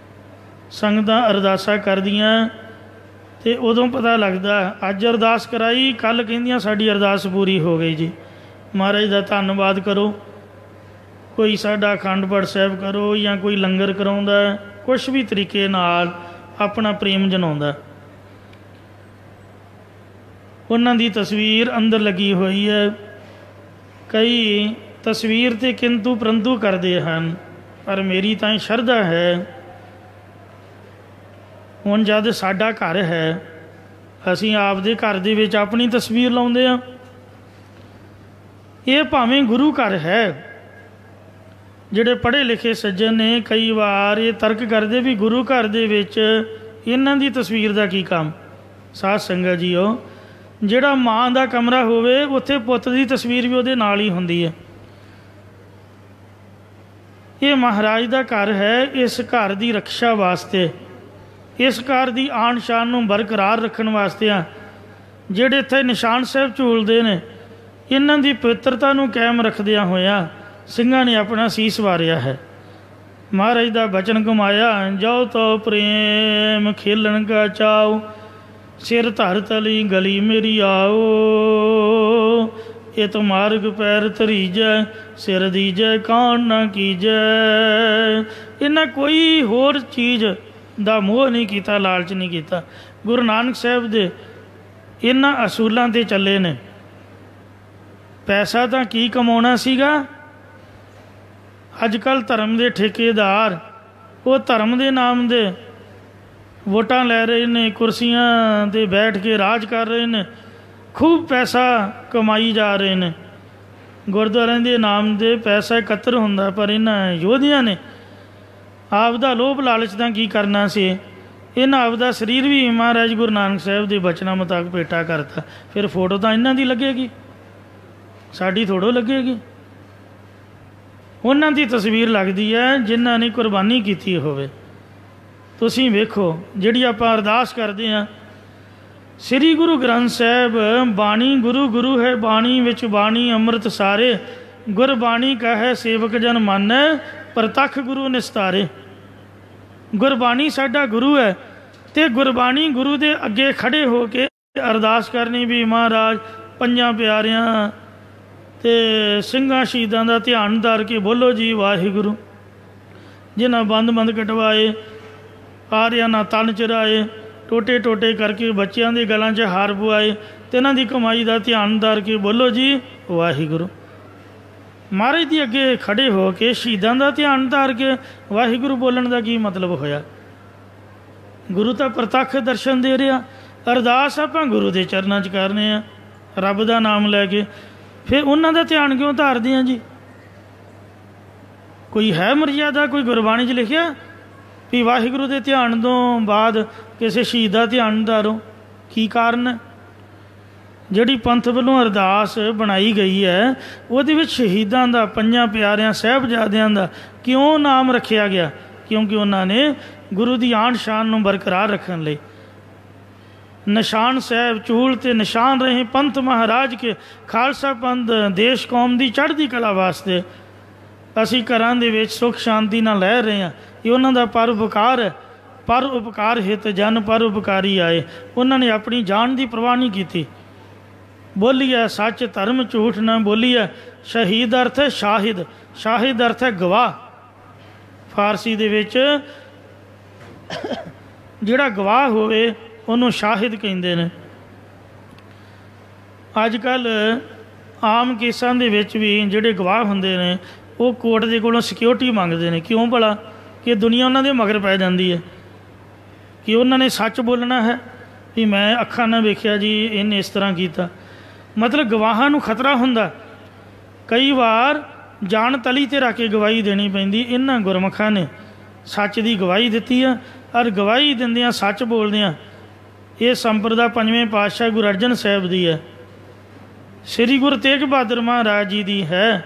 ਸੰਗਤਾਂ ਅਰਦਾਸਾਂ ਕਰਦੀਆਂ ਅਤੇ ਉਦੋਂ ਪਤਾ ਲੱਗਦਾ, ਅੱਜ ਅਰਦਾਸ ਕਰਾਈ, ਕੱਲ੍ਹ ਕਹਿੰਦੀਆਂ ਸਾਡੀ ਅਰਦਾਸ ਪੂਰੀ ਹੋ ਗਈ ਜੀ, ਮਹਾਰਾਜ ਦਾ ਧੰਨਵਾਦ ਕਰੋ। ਕੋਈ ਸਾਡਾ ਅਖੰਡ ਪਾਠ ਸਾਹਿਬ ਕਰੋ ਜਾਂ ਕੋਈ ਲੰਗਰ ਕਰਾਉਂਦਾ, ਕੁਛ ਵੀ ਤਰੀਕੇ ਨਾਲ ਆਪਣਾ ਪ੍ਰੇਮ ਜਨਾਉਂਦਾ। ਉਹਨਾਂ ਦੀ ਤਸਵੀਰ ਅੰਦਰ ਲੱਗੀ ਹੋਈ ਹੈ। ਕਈ ਤਸਵੀਰ 'ਤੇ ਕਿੰਤੂ ਪ੍ਰੰਤੂ ਕਰਦੇ ਹਨ, ਪਰ ਮੇਰੀ ਤਾਂ ਸ਼ਰਧਾ ਹੈ, ਹੁਣ ਜਦ ਸਾਡਾ ਘਰ ਹੈ, ਅਸੀਂ ਆਪਦੇ ਘਰ ਦੇ ਵਿੱਚ ਆਪਣੀ ਤਸਵੀਰ ਲਾਉਂਦੇ ਹਾਂ। ਇਹ ਭਾਵੇਂ ਗੁਰੂ ਘਰ ਹੈ। ਜਿਹੜੇ ਪੜ੍ਹੇ ਲਿਖੇ ਸੱਜਣ ਨੇ ਕਈ ਵਾਰ ਇਹ ਤਰਕ ਕਰਦੇ ਵੀ ਗੁਰੂ ਘਰ ਦੇ ਵਿੱਚ ਇਹਨਾਂ ਦੀ ਤਸਵੀਰ ਦਾ ਕੀ ਕੰਮ। ਸਾਧ ਸੰਗਤ ਜੀਓ, ਜਿਹੜਾ ਮਾਂ ਦਾ ਕਮਰਾ ਹੋਵੇ ਉੱਥੇ ਪੁੱਤ ਦੀ ਤਸਵੀਰ ਵੀ ਉਹਦੇ ਨਾਲ ਹੀ ਹੁੰਦੀ ਹੈ। ये महाराज का घर है। इस घर की रक्षा वास्ते, इस घर की आन शान नूं बरकरार रखने वास्ते आ ਜਿਹੜੇ ਇੱਥੇ ਨਿਸ਼ਾਨ ਸਾਹਿਬ ਝੂਲਦੇ ਨੇ, ਇਹਨਾਂ ਦੀ ਪਵਿੱਤਰਤਾ ਨੂੰ ਕਾਇਮ ਰੱਖਦਿਆਂ ਹੋਇਆਂ ਸਿੰਘਾਂ ਨੇ ਆਪਣਾ ਸੀਸ ਵਾਰਿਆ ਹੈ। ਮਹਾਰਾਜ ਦਾ ਬਚਨ ਕਮਾਇਆ, ਜਾਓ ਤੋ ਪ੍ਰੇਮ ਖੇਲਣ ਕਾ ਚਾਓ, ਸਿਰ ਧਰ ਤਲੀ ਗਲੀ ਮੇਰੀ ਆਓ, ਇਹ ਤੋ ਮਾਰਗ ਪੈਰ ਧਰੀਜੈ, ਸਿਰ ਦੀਜੈ ਕਾਣ ਨਾ ਕੀਜੈ। ਇਹਨਾਂ ਕੋਈ ਹੋਰ ਚੀਜ਼ ਦਾ ਮੋਹ ਨਹੀਂ ਕੀਤਾ, ਲਾਲਚ ਨਹੀਂ ਕੀਤਾ। ਗੁਰੂ ਨਾਨਕ ਸਾਹਿਬ ਦੇ ਇਹਨਾਂ ਅਸੂਲਾਂ 'ਤੇ ਚੱਲੇ ਨੇ। ਪੈਸਾ ਤਾਂ ਕੀ ਕਮਾਉਣਾ ਸੀਗਾ। ਅੱਜ ਕੱਲ੍ਹ ਧਰਮ ਦੇ ਠੇਕੇਦਾਰ ਉਹ ਧਰਮ ਦੇ ਨਾਮ ਦੇ ਵੋਟਾਂ ਲੈ ਰਹੇ ਨੇ, ਕੁਰਸੀਆਂ 'ਤੇ ਬੈਠ ਕੇ ਰਾਜ ਕਰ ਰਹੇ ਨੇ, ਖੂਬ ਪੈਸਾ ਕਮਾਈ ਜਾ ਰਹੇ ਨੇ। ਗੁਰਦੁਆਰਿਆਂ ਦੇ ਨਾਮ ਦੇ ਪੈਸਾ ਇਕੱਤਰ ਹੁੰਦਾ, ਪਰ ਇਹਨਾਂ ਯੋਧਿਆਂ ਨੇ ਆਪ ਦਾ ਲੋਭ ਲਾਲਚ ਦਾ ਕੀ ਕਰਨਾ ਸੀ। ਇਹਨਾਂ ਆਪਦਾ ਸਰੀਰ ਵੀ ਮਹਾਰਾਜ ਗੁਰੂ ਨਾਨਕ ਸਾਹਿਬ ਦੇ ਬਚਨਾਂ ਮੁਤਾਬਕ ਭੇਟਾ ਕਰਤਾ। ਫਿਰ ਫੋਟੋ ਤਾਂ ਇਹਨਾਂ ਦੀ ਲੱਗੇਗੀ, ਸਾਡੀ ਥੋੜ੍ਹੋ ਲੱਗੇਗੀ। ਉਹਨਾਂ ਦੀ ਤਸਵੀਰ ਲੱਗਦੀ ਹੈ ਜਿਨ੍ਹਾਂ ਨੇ ਕੁਰਬਾਨੀ ਕੀਤੀ ਹੋਵੇ। ਤੁਸੀਂ ਵੇਖੋ, ਜਿਹੜੀ ਆਪਾਂ ਅਰਦਾਸ ਕਰਦੇ ਹਾਂ, ਸ੍ਰੀ ਗੁਰੂ ਗ੍ਰੰਥ ਸਾਹਿਬ ਬਾਣੀ ਗੁਰੂ ਗੁਰੂ ਹੈ, ਬਾਣੀ ਵਿੱਚ ਬਾਣੀ ਅੰਮ੍ਰਿਤ ਸਾਰੇ, ਗੁਰਬਾਣੀ ਕਹੈ ਸੇਵਕ ਜਨ ਮਾਨੈ, ਪ੍ਰਤੱਖ ਗੁਰੂ ਨਿਸਤਾਰੇ। ਗੁਰਬਾਣੀ ਸਾਡਾ ਗੁਰੂ ਹੈ, ਅਤੇ ਗੁਰਬਾਣੀ ਗੁਰੂ ਦੇ ਅੱਗੇ ਖੜ੍ਹੇ ਹੋ ਕੇ ਅਰਦਾਸ ਕਰਨੀ ਵੀ ਮਹਾਰਾਜ ਪੰਜਾਂ ਪਿਆਰਿਆਂ ਅਤੇ ਸਿੰਘਾਂ ਸ਼ਹੀਦਾਂ ਦਾ ਧਿਆਨ ਧਰ ਕੇ ਬੋਲੋ ਜੀ ਵਾਹਿਗੁਰੂ। ਜਿਨ੍ਹਾਂ ਬੰਦ ਬੰਦ ਕਟਵਾਏ, ਆਰਿਆਂ ਨਾਲ ਤਨ ਚਰਾਏ, ਟੋਟੇ ਟੋਟੇ ਕਰਕੇ ਬੱਚਿਆਂ ਦੇ ਗਲਾਂ 'ਚ ਹਾਰ ਪਵਾਏ, ਅਤੇ ਇਹਨਾਂ ਦੀ ਕਮਾਈ ਦਾ ਧਿਆਨ ਧਰ ਕੇ ਬੋਲੋ ਜੀ ਵਾਹਿਗੁਰੂ। ਮਹਾਰਾਜ ਦੇ ਅੱਗੇ ਖੜ੍ਹੇ ਹੋ ਕੇ ਸ਼ਹੀਦਾਂ ਦਾ ਧਿਆਨ ਧਾਰ ਕੇ ਵਾਹਿਗੁਰੂ ਬੋਲਣ ਦਾ ਕੀ ਮਤਲਬ ਹੋਇਆ। ਗੁਰੂ ਤਾਂ ਪ੍ਰਤੱਖ ਦਰਸ਼ਨ ਦੇ ਰਿਹਾ। ਅਰਦਾਸ ਆਪਾਂ ਗੁਰੂ ਦੇ ਚਰਨਾਂ 'ਚ ਕਰਨੇ ਆ, ਰੱਬ ਦਾ ਨਾਮ ਲੈ ਕੇ। ਫਿਰ ਉਹਨਾਂ ਦਾ ਧਿਆਨ ਕਿਉਂ ਧਾਰਦੇ ਹਾਂ ਜੀ। ਕੋਈ ਹੈ ਮਰਜ਼ਾਦਾ, ਕੋਈ ਗੁਰਬਾਣੀ 'ਚ ਲਿਖਿਆ ਵੀ ਵਾਹਿਗੁਰੂ ਦੇ ਧਿਆਨ ਤੋਂ ਬਾਅਦ ਕਿਸੇ ਸ਼ਹੀਦ ਦਾ ਧਿਆਨ ਧਾਰੋ? ਕੀ ਕਾਰਨ ਹੈ? ਜਿਹੜੀ ਪੰਥ ਵੱਲੋਂ ਅਰਦਾਸ ਬਣਾਈ ਗਈ ਹੈ ਉਹਦੇ ਵਿੱਚ ਸ਼ਹੀਦਾਂ ਦਾ, ਪੰਜਾਂ ਪਿਆਰਿਆਂ ਸਾਹਿਬਜ਼ਾਦਿਆਂ ਦਾ ਕਿਉਂ ਨਾਮ ਰੱਖਿਆ ਗਿਆ? ਕਿਉਂਕਿ ਉਹਨਾਂ ਨੇ ਗੁਰੂ ਦੀ ਆਨ ਸ਼ਾਨ ਨੂੰ ਬਰਕਰਾਰ ਰੱਖਣ ਲਈ ਨਿਸ਼ਾਨ ਸਾਹਿਬ ਝੂਲ ਤੇ ਨਿਸ਼ਾਨ ਰਹੇ ਪੰਥ ਮਹਾਰਾਜ ਕੇ। ਖਾਲਸਾ ਪੰਥ ਦੇਸ਼ ਕੌਮ ਦੀ ਚੜ੍ਹਦੀ ਕਲਾ ਵਾਸਤੇ ਅਸੀਂ ਘਰਾਂ ਦੇ ਵਿੱਚ ਸੁੱਖ ਸ਼ਾਂਤੀ ਨਾਲ ਰਹਿ ਰਹੇ ਹਾਂ। ਇਹ ਉਹਨਾਂ ਦਾ ਪਰਉਪਕਾਰ ਹੈ। ਪਰ ਉਪਕਾਰ ਹਿਤ ਜਨ ਪਰ ਉਪਕਾਰੀ ਆਏ। ਉਹਨਾਂ ਨੇ ਆਪਣੀ ਜਾਨ ਦੀ ਪਰਵਾਹ ਨਹੀਂ ਕੀਤੀ। ਬੋਲੀਏ ਸੱਚ ਧਰਮ ਝੂਠ ਨਾ ਬੋਲੀਏ। ਸ਼ਹੀਦ ਅਰਥ ਹੈ ਸ਼ਾਹਿਦ, ਸ਼ਾਹਿਦ ਅਰਥ ਹੈ ਗਵਾਹ। ਫਾਰਸੀ ਦੇ ਵਿੱਚ ਜਿਹੜਾ ਗਵਾਹ ਹੋਵੇ ਉਹਨੂੰ ਸ਼ਾਹਿਦ ਕਹਿੰਦੇ ਨੇ। ਅੱਜ ਕੱਲ੍ਹ ਆਮ ਕੇਸਾਂ ਦੇ ਵਿੱਚ ਵੀ ਜਿਹੜੇ ਗਵਾਹ ਹੁੰਦੇ ਨੇ ਉਹ ਕੋਰਟ ਦੇ ਕੋਲੋਂ ਸਿਕਿਉਰਿਟੀ ਮੰਗਦੇ ਨੇ। ਕਿਉਂ ਭਲਾ? ਕਿ ਦੁਨੀਆ ਉਹਨਾਂ ਦੇ ਮਗਰ ਪੈ ਜਾਂਦੀ ਹੈ ਕਿ ਉਹਨਾਂ ਨੇ ਸੱਚ ਬੋਲਣਾ ਹੈ ਵੀ ਮੈਂ ਅੱਖਾਂ ਨਾਲ ਵੇਖਿਆ ਜੀ ਇਹਨੇ ਇਸ ਤਰ੍ਹਾਂ ਕੀਤਾ। ਮਤਲਬ ਗਵਾਹਾਂ ਨੂੰ ਖਤਰਾ ਹੁੰਦਾ। ਕਈ ਵਾਰ ਜਾਨ ਤਲੀ 'ਤੇ ਰੱਖ ਕੇ ਗਵਾਹੀ ਦੇਣੀ ਪੈਂਦੀ। ਇਹਨਾਂ ਗੁਰਮੁਖਾਂ ਨੇ ਸੱਚ ਦੀ ਗਵਾਹੀ ਦਿੱਤੀ ਆ, ਔਰ ਗਵਾਹੀ ਦਿੰਦਿਆਂ ਸੱਚ ਬੋਲਦਿਆਂ ਇਹ ਸੰਪਰਦਾ ਪੰਜਵੇਂ ਪਾਤਸ਼ਾਹ ਗੁਰੂ ਅਰਜਨ ਸਾਹਿਬ ਦੀ ਹੈ, ਸ੍ਰੀ ਗੁਰੂ ਤੇਗ ਬਹਾਦਰ ਮਹਾਰਾਜ ਜੀ ਦੀ ਹੈ,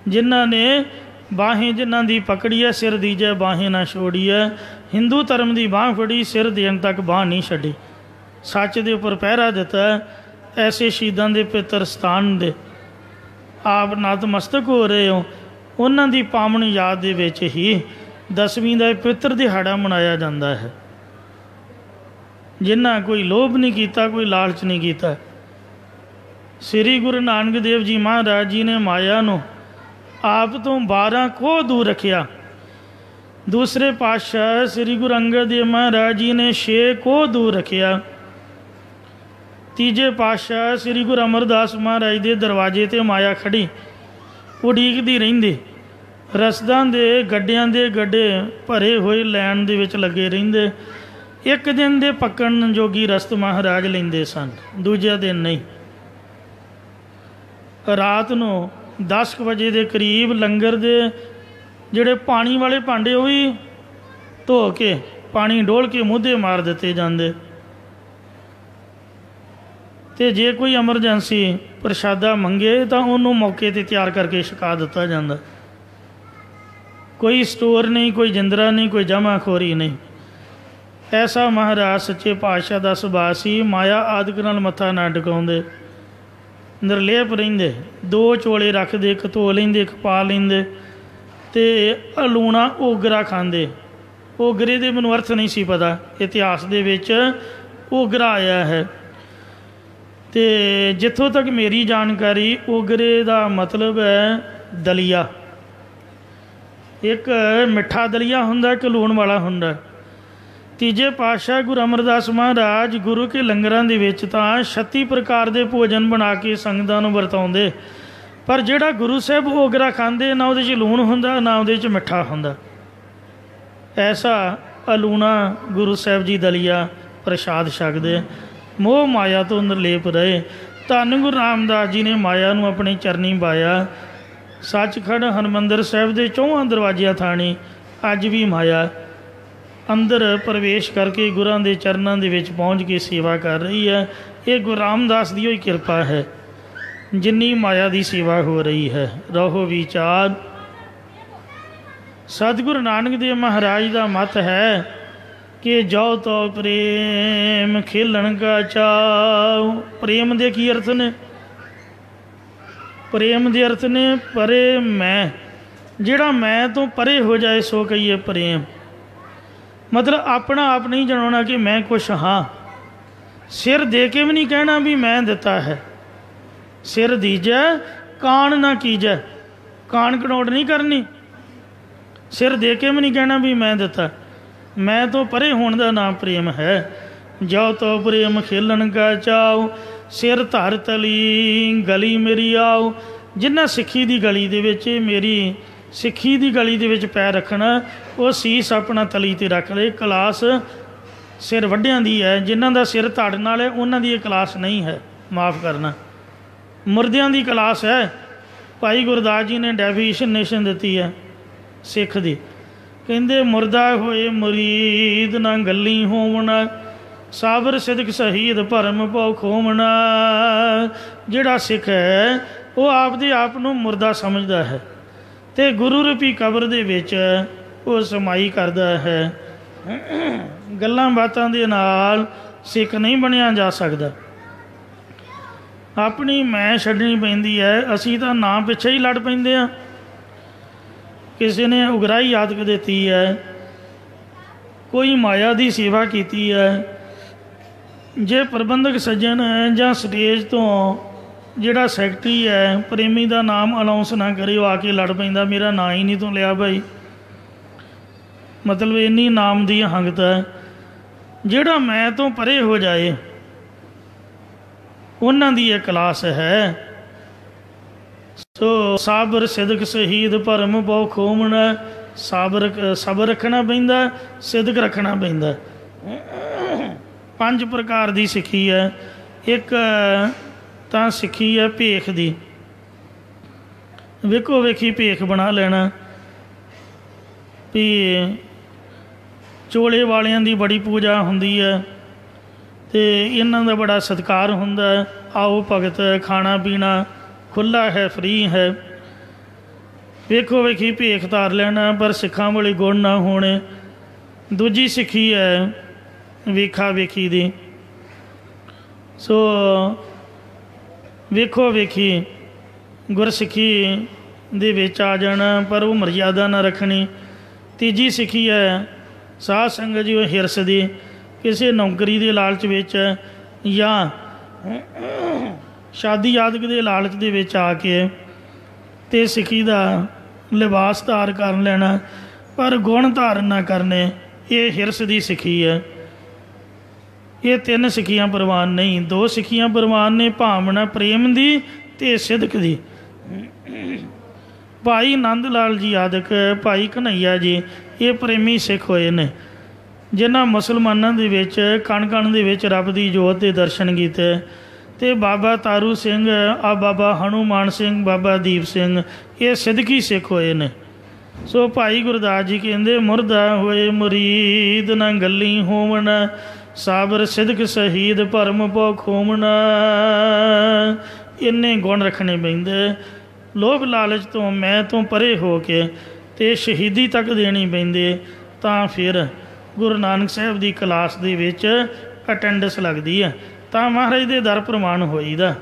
ਜਿਨ੍ਹਾਂ ਨੇ ਬਾਹੇਂ ਜਿਨ੍ਹਾਂ ਦੀ ਪਕੜੀ ਹੈ ਸਿਰ ਦੀਜੈ ਬਾਹੇਂ ਨਾ ਛੋੜੀਐ। ਹਿੰਦੂ ਧਰਮ ਦੀ ਬਾਂਹ ਫੜੀ, ਸਿਰ ਦੇਣ ਤੱਕ ਬਾਂਹ ਨਹੀਂ ਛੱਡੀ। ਸੱਚ ਦੇ ਉੱਪਰ ਪਹਿਰਾ ਦਿੱਤਾ। ਐਸੇ ਸ਼ਹੀਦਾਂ ਦੇ ਪਿੱਤਰ ਸਥਾਨ ਦੇ ਆਪ ਨਤਮਸਤਕ ਹੋ ਰਹੇ ਹੋ। ਉਹਨਾਂ ਦੀ ਪਾਵਨ ਯਾਦ ਦੇ ਵਿੱਚ ਹੀ ਦਸਵੀਂ ਦਾ ਪਵਿੱਤਰ ਦਿਹਾੜਾ ਮਨਾਇਆ ਜਾਂਦਾ ਹੈ। ਜਿਨ੍ਹਾਂ ਕੋਈ ਲੋਭ ਨਹੀਂ ਕੀਤਾ, ਕੋਈ ਲਾਲਚ ਨਹੀਂ ਕੀਤਾ। ਸ੍ਰੀ ਗੁਰੂ ਨਾਨਕ ਦੇਵ ਜੀ ਮਹਾਰਾਜ ਜੀ ਨੇ ਮਾਇਆ ਨੂੰ ਆਪ ਤੋਂ 12 ਕੋਹ ਦੂਰ ਰੱਖਿਆ। ਦੂਸਰੇ ਪਾਤਸ਼ਾਹ ਸ੍ਰੀ ਗੁਰੂ ਅੰਗਦ ਦੇਵ ਮਹਾਰਾਜ ਜੀ ਨੇ 6 ਕੋਹ ਦੂਰ ਰੱਖਿਆ। ਤੀਜੇ ਪਾਤਸ਼ਾਹ ਸ੍ਰੀ ਗੁਰੂ ਅਮਰਦਾਸ ਮਹਾਰਾਜ ਦੇ ਦਰਵਾਜ਼ੇ 'ਤੇ ਮਾਇਆ ਖੜੀ ਉਡੀਕਦੀ ਰਹਿੰਦੀ। ਰਸਦਾਂ ਦੇ ਗੱਡਿਆਂ ਦੇ ਗੱਡੇ ਭਰੇ ਹੋਏ ਲੈਣ ਦੇ ਵਿੱਚ ਲੱਗੇ ਰਹਿੰਦੇ। ਇੱਕ ਦਿਨ ਦੇ ਪੱਕਣ ਜੋਗੀ ਰਸਤ ਮਹਾਰਾਜ ਲੈਂਦੇ ਸਨ, ਦੂਜੇ ਦਿਨ ਨਹੀਂ। ਰਾਤ ਨੂੰ 10 ਵਜੇ ਦੇ ਕਰੀਬ ਲੰਗਰ ਦੇ ਜਿਹੜੇ ਪਾਣੀ ਵਾਲੇ ਭਾਂਡੇ ਉਹ ਵੀ ਧੋ ਕੇ ਪਾਣੀ ਡੋਲ ਕੇ ਮੂਧੇ ਮਾਰ ਦਿੱਤੇ ਜਾਂਦੇ। ਅਤੇ ਜੇ ਕੋਈ ਐਮਰਜੈਂਸੀ ਪ੍ਰਸ਼ਾਦਾ ਮੰਗੇ ਤਾਂ ਉਹਨੂੰ ਮੌਕੇ 'ਤੇ ਤਿਆਰ ਕਰਕੇ ਛਕਾ ਦਿੱਤਾ ਜਾਂਦਾ। कोई स्टोर नहीं, कोई जिंदरा नहीं, कोई जमाखोरी नहीं। ऐसा महाराज सच्चे पातशाह का सुभाਅ सी। माया आदਿਕ ਨਾਲ ਮੱਥਾ ਨਾ ਟਿਕਾਉਂਦੇ, ਨਿਰਲੇਪ ਰਹਿੰਦੇ। दो चोले रखते, एक धो लेंदे, एक पा लेंदे, ते लूणा ओगरा खांदे। ओगरे दे मैनूं अर्थ नहीं सी पता, इतिहास दे विच ओगरा आया है। तो जिथों तक मेरी जानकारी, ओगरे का मतलब है दलिया। एक मिठा दलिया हुंदा, एक लूण वाला हुंदा। तीजे पातशाह गुरु अमरदास महाराज गुरु के लंगरां दे विच तां 36 प्रकार के भोजन बना के संगतां नूं वरताउंदे, पर जिहड़ा गुरु साहब ओगरा खांदे ना उहदे च लूण हुंदा ना उहदे च मिठा हुंदा। ऐसा अलूणा गुरु साहब जी दलिया प्रसाद छकदे, मोह माया तो निर्लेप रहे। धन गुरु रामदास जी ने माया नूं अपने चरनी पाया। सचखंड हरमंदर साहब के 4 दरवाजिया थाणी अज भी माया अंदर प्रवेश करके गुरां दे चरनां दे विच पहुँच के सेवा कर रही है। ये गुरु रामदास दी ही कृपा है जिन्नी माया की सेवा हो रही है। रहो विचार। सतगुरु नानक देव महाराज का मत है कि जाओ तो प्रेम खेलन का चाओ। प्रेम दे की अर्थ ने? प्रेम दे अर्थ ने परे मैं, जिहड़ा मैं तो परे हो जाए सो कहिए प्रेम। मतलब अपना आप नहीं जनाना कि मैं कुछ हाँ, सिर दे के भी नहीं कहना भी मैं दिता है। सिर दीजै कान ना कीजै, कान कनौट नहीं करनी। सिर दे के भी नहीं कहना भी मैं दिता। मैं तो परे होने का नाम प्रेम है। जाओ तो प्रेम खेलन का चाओ, सिर धर तली गली मेरी आओ। जिन्ना सिੱਖੀ ਦੀ गली ਦੇ ਵਿੱਚ मेरी सिੱਖੀ ਦੀ गली ਦੇ ਵਿੱਚ पैर रखना, वो सीस अपना तली ते रख ले। कलास सिर ਵੱਡਿਆਂ ਦੀ है, जिन्हां ਦਾ सिर ਧੜ ਨਾਲ है उन्हां ਦੀ ਇਹ ਕਲਾਸ नहीं है, माफ़ करना। मुर्दियां ਦੀ कलास है। भाई गुरदास जी ने डेफिनेशन दी है सिख दी, कहते मुर्दा होए मुरीद ना गली होवना, साबर सिदक शहीद भरम पौ खोमना। जिहड़ा सिख है वो आपदे आप नूं मुर्दा समझदा है ते गुरु रूपी कबर दे विच वो समाई करदा है। गल्लां बातां दे नाल सिख नहीं बनिया जा सकदा। अपनी मैं छड्डनी पैंदी है। असीं तां नाम पिछे ही लड़ पैंदे आ। किसी ने उगराही आदਿਕ देती है, कोई माया की सेवा की है। जे प्रबंधक सज्जन जां स्टेज तो जिहड़ा सैकटरी है प्रेमी का नाम अनाउंस ना करे, वो आके लड़ पैंदा मेरा ना ही नहीं तो लिया भाई। मतलब इन्नी नाम की हंगत है। जिहड़ा मैं तो परे हो जाए उन्हां दी एक क्लास है। सो साबर सिदक शहीद भरम पौ खोमना। सबर रखना पैंदा, सिदक रखना पैंदा। 5 प्रकार की सिੱਖੀ है। एक तो सिੱਖੀ है भेख दी। वेखो वेखी भेख बना लेना भी चोले वालियां दी बड़ी पूजा हुंदी है ते इन्हां दा बड़ा सत्कार हुंदा है। आओ भगत, खाना पीना खुला है, फ्री है। वेखो वेखी भेख तार लेना, पर सिखां वाले गुण ना होने। दूजी सिੱਖੀ है वेखा वेखी दी। सो वेखो वेखी गुरसिੱਖੀ दे विच आ जाना, पर वो मर्यादा ना रखनी। तीजी सिੱਖੀ है साध संगत जी हिरस दी, किसी नौकरी के लालच विच या शादी आदਿਕ के लालच दे विच आके ते सिੱਖੀ दा लिबास धार कर लेना, पर गुण धारण ना करने। ये हिरस की सिੱਖੀ है। ये 3 सिੱਖੀਆਂ प्रवान नहीं। 2 सिੱਖੀਆਂ प्रवान ने भावना प्रेम की ते सिदक दी। भाई नंद लाल जी आदਿਕ, भाई कन्हैया जी, ये प्रेमी सिख होए ने, जिन्हां मुसलमानों के विच कण कण दे विच रब की जोत के दर्शन किए। ते बाबा तारू सिंह, आ बाबा हनुमान सिंह, बाबा दीप सिंह, ये सिदकी सिख होए ने। सो भाई गुरदास जी कहते मुर्दा होए मुरीद ना गली होवना, साबर सिदक शहीद भरम पौ खोमना। इन्ने गुण रखने पैंदे। लोभ लालच तो मैं तो परे हो के ਤੇ ਸ਼ਹੀਦੀ ਤੱਕ ਦੇਣੀ ਪੈਂਦੀ ਤਾਂ ਫਿਰ ਗੁਰੂ ਨਾਨਕ ਸਾਹਿਬ ਦੀ ਕਲਾਸ ਦੇ ਵਿੱਚ ਅਟੈਂਡੈਂਸ ਲੱਗਦੀ ਹੈ ਤਾਂ ਮਹਾਰਾਜ ਦੇ ਦਰ ਪ੍ਰਵਾਨ ਹੋਈਦਾ।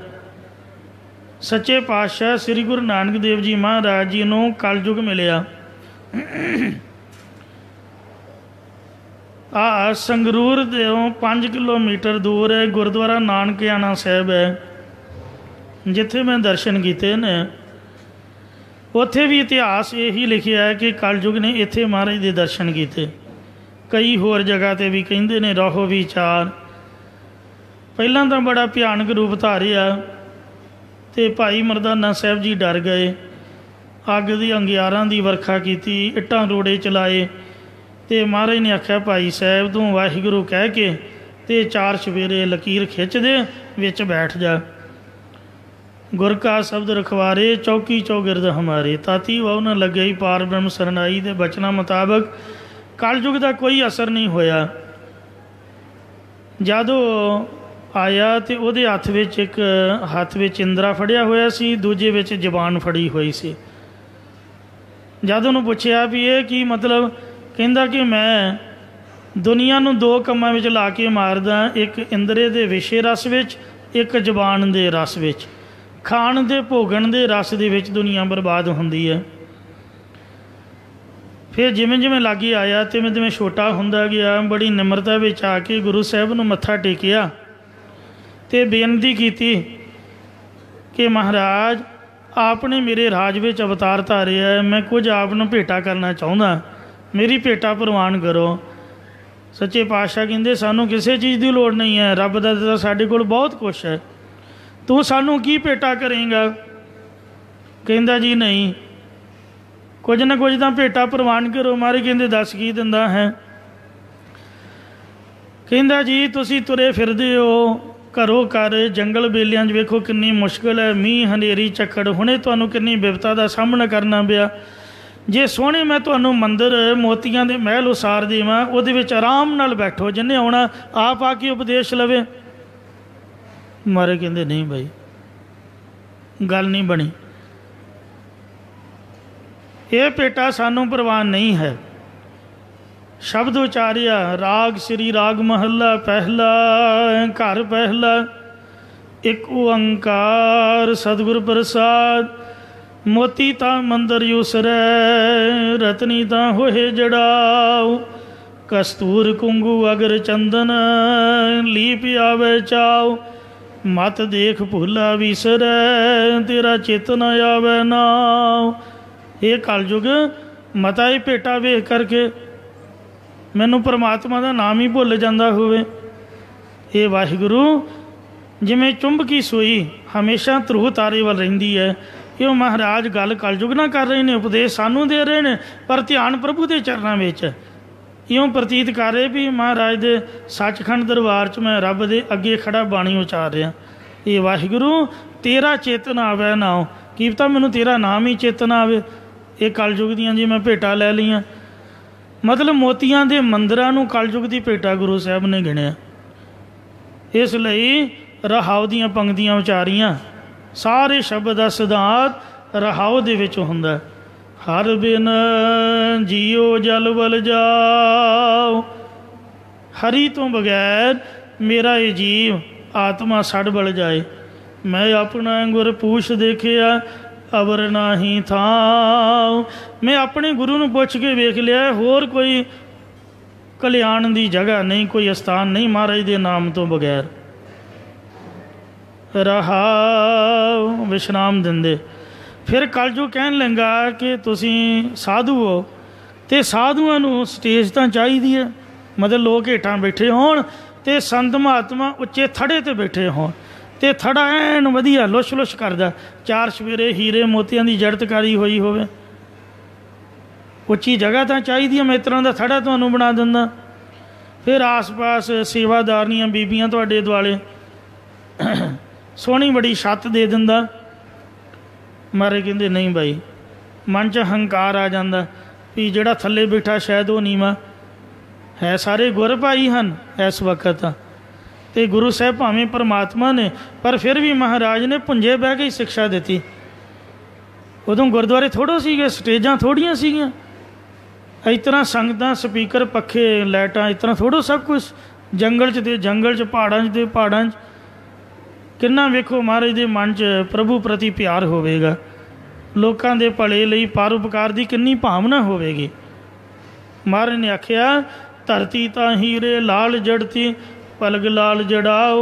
ਸੱਚੇ ਪਾਤਸ਼ਾਹ ਸ੍ਰੀ ਗੁਰੂ ਨਾਨਕ ਦੇਵ ਜੀ ਮਹਾਰਾਜ ਜੀ ਨੂੰ ਕਲਯੁਗ ਮਿਲਿਆ। ਆ ਸੰਗਰੂਰ ਤੋਂ 5 ਕਿਲੋਮੀਟਰ ਦੂਰ ਹੈ ਗੁਰਦੁਆਰਾ ਨਾਨਕਿਆਣਾ ਸਾਹਿਬ ਹੈ, ਜਿੱਥੇ ਮੈਂ ਦਰਸ਼ਨ ਕੀਤੇ ਨੇ। ਉੱਥੇ ਵੀ ਇਤਿਹਾਸ ਇਹੀ ਲਿਖਿਆ ਹੈ ਕਿ ਕਲਯੁਗ ਨੇ ਇੱਥੇ ਮਹਾਰਾਜ ਦੇ ਦਰਸ਼ਨ ਕੀਤੇ। ਕਈ ਹੋਰ ਜਗ੍ਹਾ 'ਤੇ ਵੀ ਕਹਿੰਦੇ ਨੇ ਰਹੋ ਵਿਚਾਰ। ਪਹਿਲਾਂ ਤਾਂ ਬੜਾ ਭਿਆਨਕ ਰੂਪ ਧਾਰਿਆ ਅਤੇ ਭਾਈ ਮਰਦਾਨਾ ਸਾਹਿਬ ਜੀ ਡਰ ਗਏ। ਅੱਗ ਦੀ ਅੰਗਿਆਰਾਂ ਦੀ ਵਰਖਾ ਕੀਤੀ, ਇੱਟਾਂ ਰੋੜੇ ਚਲਾਏ ਅਤੇ ਮਹਾਰਾਜ ਨੇ ਆਖਿਆ ਭਾਈ ਸਾਹਿਬ ਤੂੰ ਵਾਹਿਗੁਰੂ ਕਹਿ ਕੇ ਅਤੇ 4 ਚੁਫੇਰੇ ਲਕੀਰ ਖਿੱਚ ਦੇ ਵਿੱਚ ਬੈਠ ਜਾ। ਗੁਰ ਕਾ ਸ਼ਬਦ ਰਖਵਾਰੇ ਚੌਕੀ ਚੌਗਿਰਦ ਹਮਾਰੇ, ਤਾਤੀ ਵਾਹ ਨਾ ਲੱਗੇ ਪਾਰ ਬ੍ਰਹਮ ਸਰਨਾਈ ਦੇ ਬਚਨਾਂ ਮੁਤਾਬਕ ਕਲਯੁਗ ਦਾ ਕੋਈ ਅਸਰ ਨਹੀਂ ਹੋਇਆ। ਜਦੋਂ ਆਇਆ ਅਤੇ ਉਹਦੇ ਹੱਥ ਵਿੱਚ ਇੰਦਰਾ ਫੜਿਆ ਹੋਇਆ ਸੀ, ਦੂਜੇ ਵਿੱਚ ਜ਼ਬਾਨ ਫੜੀ ਹੋਈ ਸੀ। ਜਦ ਉਹਨੂੰ ਪੁੱਛਿਆ ਵੀ ਇਹ ਕੀ ਮਤਲਬ, ਕਹਿੰਦਾ ਕਿ ਮੈਂ ਦੁਨੀਆ ਨੂੰ 2 ਕੰਮਾਂ ਵਿੱਚ ਲਾ ਕੇ ਮਾਰਦਾ, ਇੱਕ ਇੰਦਰੇ ਦੇ ਵਿਸ਼ੇ ਰਸ ਵਿੱਚ, ਇੱਕ ਜ਼ਬਾਨ ਦੇ ਰਸ ਵਿੱਚ। ਖਾਣ ਦੇ ਭੋਗਣ ਦੇ ਰਸ ਦੇ ਵਿੱਚ ਦੁਨੀਆ ਬਰਬਾਦ ਹੁੰਦੀ ਹੈ। ਫਿਰ ਜਿਵੇਂ ਜਿਵੇਂ ਲਾਗੇ ਆਇਆ ਤਿਵੇਂ ਤਿਵੇਂ ਛੋਟਾ ਹੁੰਦਾ ਗਿਆ। ਬੜੀ ਨਿਮਰਤਾ ਵਿੱਚ ਆ ਕੇ ਗੁਰੂ ਸਾਹਿਬ ਨੂੰ ਮੱਥਾ ਟੇਕਿਆ ਅਤੇ ਬੇਨਤੀ ਕੀਤੀ ਕਿ ਮਹਾਰਾਜ ਆਪ ਨੇ ਮੇਰੇ ਰਾਜ ਵਿੱਚ ਅਵਤਾਰ ਧਾਰਿਆ, ਮੈਂ ਕੁਝ ਆਪ ਨੂੰ ਭੇਟਾ ਕਰਨਾ ਚਾਹੁੰਦਾ, ਮੇਰੀ ਭੇਟਾ ਪ੍ਰਵਾਨ ਕਰੋ। ਸੱਚੇ ਪਾਤਸ਼ਾਹ ਕਹਿੰਦੇ ਸਾਨੂੰ ਕਿਸੇ ਚੀਜ਼ ਦੀ ਲੋੜ ਨਹੀਂ ਹੈ, ਰੱਬ ਦਾ ਤਾਂ ਸਾਡੇ ਕੋਲ ਬਹੁਤ ਕੁਛ ਹੈ, ਤੂੰ ਸਾਨੂੰ ਕੀ ਭੇਟਾ ਕਰੇਂਗਾ। ਕਹਿੰਦਾ ਜੀ ਨਹੀਂ, ਕੁਝ ਨਾ ਕੁਝ ਤਾਂ ਭੇਟਾ ਪ੍ਰਵਾਨ ਕਰੋ। ਮਹਾਰਾਜ ਕਹਿੰਦੇ ਦੱਸ ਕੀ ਦਿੰਦਾ ਹੈ। ਕਹਿੰਦਾ ਜੀ ਤੁਸੀਂ ਤੁਰੇ ਫਿਰਦੇ ਹੋ ਘਰੋਂ ਘਰ, ਜੰਗਲ ਬੇਲਿਆਂ 'ਚ ਵੇਖੋ ਕਿੰਨੀ ਮੁਸ਼ਕਿਲ ਹੈ, ਮੀਂਹ ਹਨੇਰੀ ਝੱਖੜ, ਹੁਣੇ ਤੁਹਾਨੂੰ ਕਿੰਨੀ ਬਿਪਤਾ ਦਾ ਸਾਹਮਣਾ ਕਰਨਾ ਪਿਆ। ਜੇ ਸੋਹਣੇ ਮੈਂ ਤੁਹਾਨੂੰ ਮੰਦਰ ਮੋਤੀਆਂ ਦੇ ਮਹਿਲ ਉਸਾਰ ਦੇਵਾਂ, ਉਹਦੇ ਵਿੱਚ ਆਰਾਮ ਨਾਲ ਬੈਠੋ, ਜਿਹਨੇ ਆਉਣਾ ਆਪ ਆ ਕੇ ਉਪਦੇਸ਼ ਲਵੇ। ਮਹਾਰਾਜ ਕਹਿੰਦੇ ਨਹੀਂ ਬਾਈ, ਗੱਲ ਨਹੀਂ ਬਣੀ, ਇਹ ਭੇਟਾ ਸਾਨੂੰ ਪ੍ਰਵਾਨ ਨਹੀਂ ਹੈ। ਸ਼ਬਦ ਉਚਾਰਿਆ ਰਾਗ ਸ੍ਰੀ ਰਾਗ ਮਹੱਲਾ ਪਹਿਲਾ, ਘਰ ਪਹਿਲਾ, ਇੱਕ ਓੰਕਾਰ ਸਤਿਗੁਰ ਪ੍ਰਸਾਦ। ਮੋਤੀ ਤਾਂ ਮੰਦਰ ਉਸਰੈ, ਰਤਨੀ ਤਾਂ ਹੋਏ ਜੜਾਉ, ਕਸਤੂਰ ਕੁੰਗੂ ਅਗਰ ਚੰਦਨ, ਲੀਪ ਆਵੇ ਚਾਉ। ਮਤ ਦੇਖ ਭੁੱਲਾ ਵਿਸਰੈ, ਤੇਰਾ ਚਿਤ ਨ ਆਵੇ ਨਾਉ। ਇਹ ਕਲਯੁਗ ਮਤਾ ਹੀ ਭੇਟਾ ਵੇਖ ਕਰਕੇ ਮੈਨੂੰ ਪਰਮਾਤਮਾ ਦਾ ਨਾਮ ਹੀ ਭੁੱਲ ਜਾਂਦਾ ਹੋਵੇ। ਇਹ ਵਾਹਿਗੁਰੂ ਜਿਵੇਂ ਚੁੰਬਕੀ ਸੂਈ ਹਮੇਸ਼ਾ ਧਰੁਵ ਤਾਰੇ ਵੱਲ ਰਹਿੰਦੀ ਹੈ, ਇਹ ਮਹਾਰਾਜ ਗੱਲ ਕਲਯੁਗ ਨਾਲ ਕਰ ਰਹੇ ਨੇ, ਉਪਦੇਸ਼ ਸਾਨੂੰ ਦੇ ਰਹੇ ਨੇ, ਪਰ ਧਿਆਨ ਪ੍ਰਭੂ ਦੇ ਚਰਨਾਂ ਵਿੱਚ। ਇਉਂ ਪ੍ਰਤੀਤ ਕਰ ਰਹੇ ਵੀ ਮਹਾਰਾਜ ਦੇ ਸੱਚਖੰਡ ਦਰਬਾਰ 'ਚ ਮੈਂ ਰੱਬ ਦੇ ਅੱਗੇ ਖੜਾ ਬਾਣੀ ਉਚਾਰ ਰਿਹਾ। ਇਹ ਵਾਹਿਗੁਰੂ ਤੇਰਾ ਚੇਤਨ ਆਵੇ ਨਾਉ, ਕੀ ਪਤਾ ਮੈਨੂੰ ਤੇਰਾ ਨਾਮ ਹੀ ਚੇਤਨ ਆਵੇ। ਇਹ ਕਲਯੁਗ ਦੀਆਂ ਜੀ ਮੈਂ ਭੇਟਾਂ ਲੈ ਲਈਆਂ। ਮਤਲਬ ਮੋਤੀਆਂ ਦੇ ਮੰਦਰਾਂ ਨੂੰ ਕਲਯੁਗ ਦੀ ਭੇਟਾ ਗੁਰੂ ਸਾਹਿਬ ਨੇ ਗਿਣਿਆ। ਇਸ ਲਈ ਰਹਾਉ ਦੀਆਂ ਪੰਕਤੀਆਂ ਉਚਾਰੀਆਂ। ਸਾਰੇ ਸ਼ਬਦ ਦਾ ਸਿਧਾਂਤ ਰਹਾਉ ਦੇ ਵਿੱਚ ਹੁੰਦਾ। ਹਰ ਬਿਨ ਜੀਓ ਜਲ ਵਲ ਜਾਓ, ਹਰੀ ਤੋਂ ਬਗੈਰ ਮੇਰਾ ਇਹ ਜੀਵ ਆਤਮਾ ਸੜ ਬਲ ਜਾਏ। ਮੈਂ ਆਪਣਾ ਗੁਰ ਪੂਛ ਦੇਖਿਆ ਅਵਰ ਨਾਹੀ ਥਾਉ। ਮੈਂ ਆਪਣੇ ਗੁਰੂ ਨੂੰ ਪੁੱਛ ਕੇ ਵੇਖ ਲਿਆ, ਹੋਰ ਕੋਈ ਕਲਿਆਣ ਦੀ ਜਗ੍ਹਾ ਨਹੀਂ, ਕੋਈ ਅਸਥਾਨ ਨਹੀਂ ਮਹਾਰਾਜ ਦੇ ਨਾਮ ਤੋਂ ਬਗੈਰ। ਰਹਾਉ ਵਿਸ਼ਰਾਮ ਦਿੰਦੇ। ਫਿਰ ਕਲਯੁਗ ਕਹਿਣ ਲੱਗਾ ਕਿ ਤੁਸੀਂ ਸਾਧੂ ਹੋ ਅਤੇ ਸਾਧੂਆਂ ਨੂੰ ਸਟੇਜ ਤਾਂ ਚਾਹੀਦੀ ਹੈ, ਮਤਲਬ ਲੋਕ ਹੇਠਾਂ ਬੈਠੇ ਹੋਣ ਅਤੇ ਸੰਤ ਮਹਾਤਮਾ ਉੱਚੇ ਥੜੇ 'ਤੇ ਬੈਠੇ ਹੋਣ ਅਤੇ ਥੜਾ ਐਨ ਵਧੀਆ ਲੁਸ਼ ਲੁਸ਼ ਕਰਦਾ, 4 ਚੁਫੇਰੇ ਹੀਰੇ ਮੋਤੀਆਂ ਦੀ ਜੜਤਕਾਰੀ ਹੋਈ ਹੋਵੇ। ਉੱਚੀ ਜਗ੍ਹਾ ਤਾਂ ਚਾਹੀਦੀ ਹੈ, ਮੈਂ ਇਸ ਤਰ੍ਹਾਂ ਦਾ ਥੜਾ ਤੁਹਾਨੂੰ ਬਣਾ ਦਿੰਦਾ। ਫਿਰ ਆਸ ਪਾਸ ਸੇਵਾਦਾਰਨੀਆਂ ਬੀਬੀਆਂ ਤੁਹਾਡੇ ਦੁਆਲੇ, ਸੋਹਣੀ ਬੜੀ ਛੱਤ ਦੇ ਦਿੰਦਾ। ਮਹਾਰਾਜ ਕਹਿੰਦੇ ਨਹੀਂ ਬਾਈ, ਮਨ 'ਚ ਹੰਕਾਰ ਆ ਜਾਂਦਾ ਵੀ ਜਿਹੜਾ ਥੱਲੇ ਬੈਠਾ ਸ਼ਾਇਦ ਉਹ ਨੀਵਾਂ ਹੈ। ਸਾਰੇ ਗੁਰ ਭਾਈ ਹਨ ਇਸ ਵਕਤ, ਅਤੇ ਗੁਰੂ ਸਾਹਿਬ ਭਾਵੇਂ ਪਰਮਾਤਮਾ ਨੇ, ਪਰ ਫਿਰ ਵੀ ਮਹਾਰਾਜ ਨੇ ਭੁੰਜੇ ਬਹਿ ਕੇ ਹੀ ਸਿਕਸ਼ਾ ਦਿੱਤੀ। ਉਦੋਂ ਗੁਰਦੁਆਰੇ ਥੋੜ੍ਹੇ ਸੀਗੇ, ਸਟੇਜਾਂ ਥੋੜ੍ਹੀਆਂ ਸੀਗੀਆਂ। इस तरह संगतां स्पीकर पखे लाइटां इस तरह थोड़ो सब कुछ जंगल च ते जंगल च पहाड़ां च ते पहाड़ां च किन्ना वेखो महाराज दे मन च प्रभु प्रति प्यार होवेगा, लोकां दे भले लई परोपकार दी किन्नी भावना होवेगी। महाराज ने आख्या धरती तां हीरे लाल जड़ती पलग लाल जड़ाओ,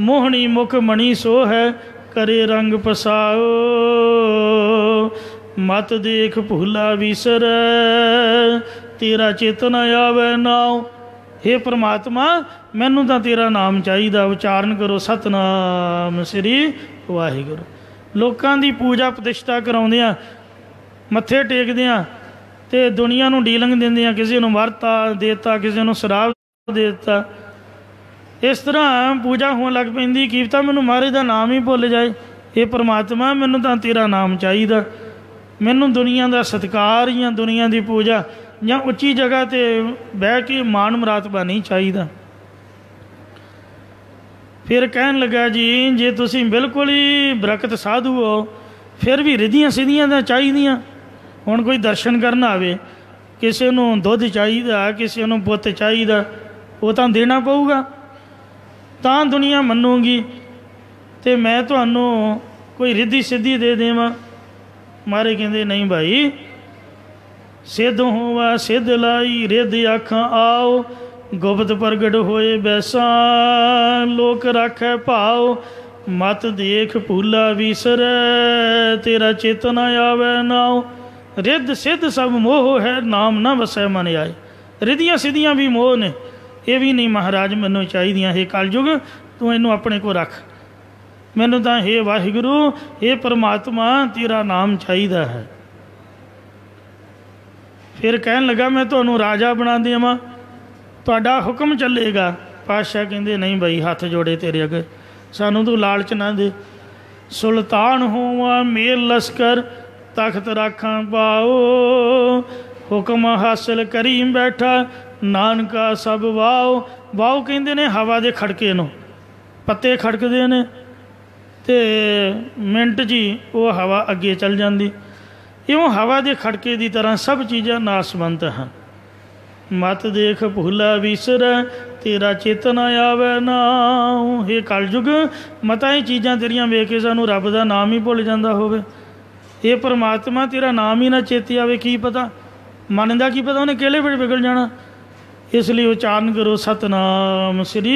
मोहनी मुख मणि सो है करे रंग पसाओ, मत देख भूला विसर तेरा चेतन आवे नाओ। हे परमात्मा मैनू तो तेरा नाम चाहिए, उचारण करो सतनाम श्री वाहिगुरू। लोकां दी पूजा प्रतिष्ठा कराउंदियां मत्थे टेकदियां ते दुनिया नूं डीलिंग दिंदियां, किसी नूं वरता देता किसी नूं शराब देता, इस तरह पूजा होण लग पैंदी। की पता मैनूं महाराज दा नाम ही भुल जाए। हे परमात्मा मैनूं तां तेरा नाम चाहिए, मैनूं दुनिया का सत्कार या दुनिया की पूजा या उच्ची जगह ते बह के मान मुरातबा नहीं चाहिए। फिर कहन लगा जी जे तुसी बिल्कुल ही बरकत साधु हो फिर भी रिधियां सिधियां तो चाहिए। हुण कोई दर्शन करना आवे, किसी नूं दुध चाहिए, किसी नूं पुत्त चाहिए, वो तो देना पऊगा तां दुनिया मन्नूगी। तो मैं तुहानूं कोई रिद्धि सिद्धि दे देवां। मारे कहते नहीं भाई, सिद्ध होवा सिद्ध लाई रिद्ध आखां आओ, गुप्त प्रगट होए बैसा लोक राखै भाओ, मत देख भूला विसर तेरा चेतन आवे नाओ। रिद्ध सिद्ध सब मोह है नाम न वसै मन आए। रिद्धियां सिद्धियां भी मोह ने, ये भी नहीं महाराज मैनू चाहिए। हे कलयुग तू इनू अपने को रख, मैनू तो हे वाहिगुरू हे परमात्मा तेरा नाम चाहिए है। फिर कहन लगा मैं तुहानू राजा बना देवां, तुहाडा हुक्म चलेगा। पातशाह कहते नहीं बई हथ जोड़े तेरे अगे, सानू तू लालच ना दे। सुल्तान होवा मेल लश्कर तख्त राखां पाओ, हुक्म हासिल करी बैठा नानका सब वाओ। वाओ कहते ने हवा के खड़के नूं, पत्ते खड़कते ने तो मिनट जी वो हवा अगे चल जाती। इउं हवा के खड़के की तरह सब चीज़ां नासवंत हैं। मत देख भूला विसर तेरा चेतन आवे नाओ। हे कलयुग मता ही चीज़ां तेरियां वेख के सानू रब का नाम ही भुल जाता होवे। हे परमात्मा तेरा नाम ही ना चेते आवे, की पता मन का की पता उन्हें केले वेले बिगड़ जाना। इसलिए उचारण करो सतनाम श्री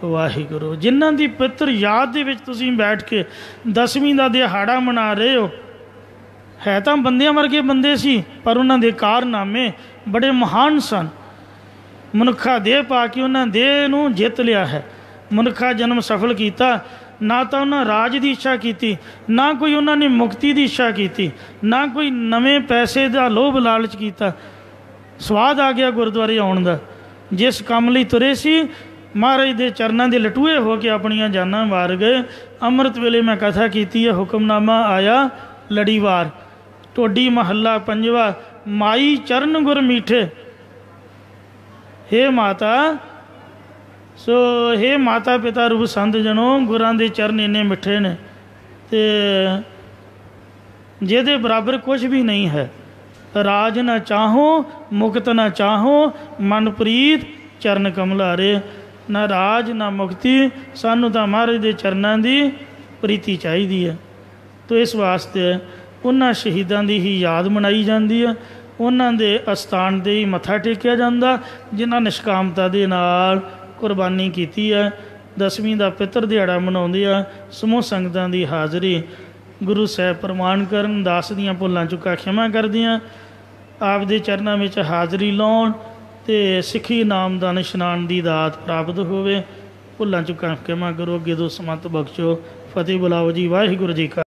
वाहिगुरू। जिन्हां दी पितर याद दे विच तुसीं बैठ के दसवीं का दिहाड़ा मना रहे हो, है तो बंदियां वर्गे बंदे सी पर उन्हां दे कारनामे बड़े महान सन। मनुखा देह पा के उन्हां देह नूं जित लिया है, मनुखा जन्म सफल किया। ना तो उन्हां राज की इच्छा की, ना कोई उन्होंने मुक्ति की इच्छा की, ना कोई नवे पैसे का लोभ लालच किया। स्वाद आ गया गुरुद्वारे आउण दा। जिस काम लई तुरे सी महाराज के चरणों के लटूए होकर अपनियां जानां वार गए। अमृत वेले मैं कथा की है, हुक्मनामा आया लड़ीवार। टोडी महला पंजवा माई चरण गुर मीठे। हे माता सो हे माता पिता रूप संत जनों, गुरां दे चरण इन्ने मिठे ने ते जिहदे बराबर कुछ भी नहीं है। राज ना चाहो मुक्त ना चाहो मन प्रीत चरण कमलारे। ना राज ना मुक्ति, सानू तो महाराज के चरणों की प्रीति चाहिए है। तो इस वास्ते उन्हां शहीदां की ही याद मनाई जाती है, उन्हां दे अस्थान से ही मत्था टेकिया जाता जिन्हां निष्कामता दे नाल कुर्बानी की है। दसवीं का पितर दिहाड़ा मनाउंदे आ, समूह संगतां की हाज़री गुरु साहब प्रमाण करन, दास दियां भुलां चुका क्षमा करदियां आप दे चरणों में हाज़री लाउण ते सिੱਖੀ नामदान इशनान की दात प्राप्त होवे। भुलां चुका क्षमा करो, अगे दो समत बख्शो। फतेह बुलाओ जी। वाहिगुरू जी का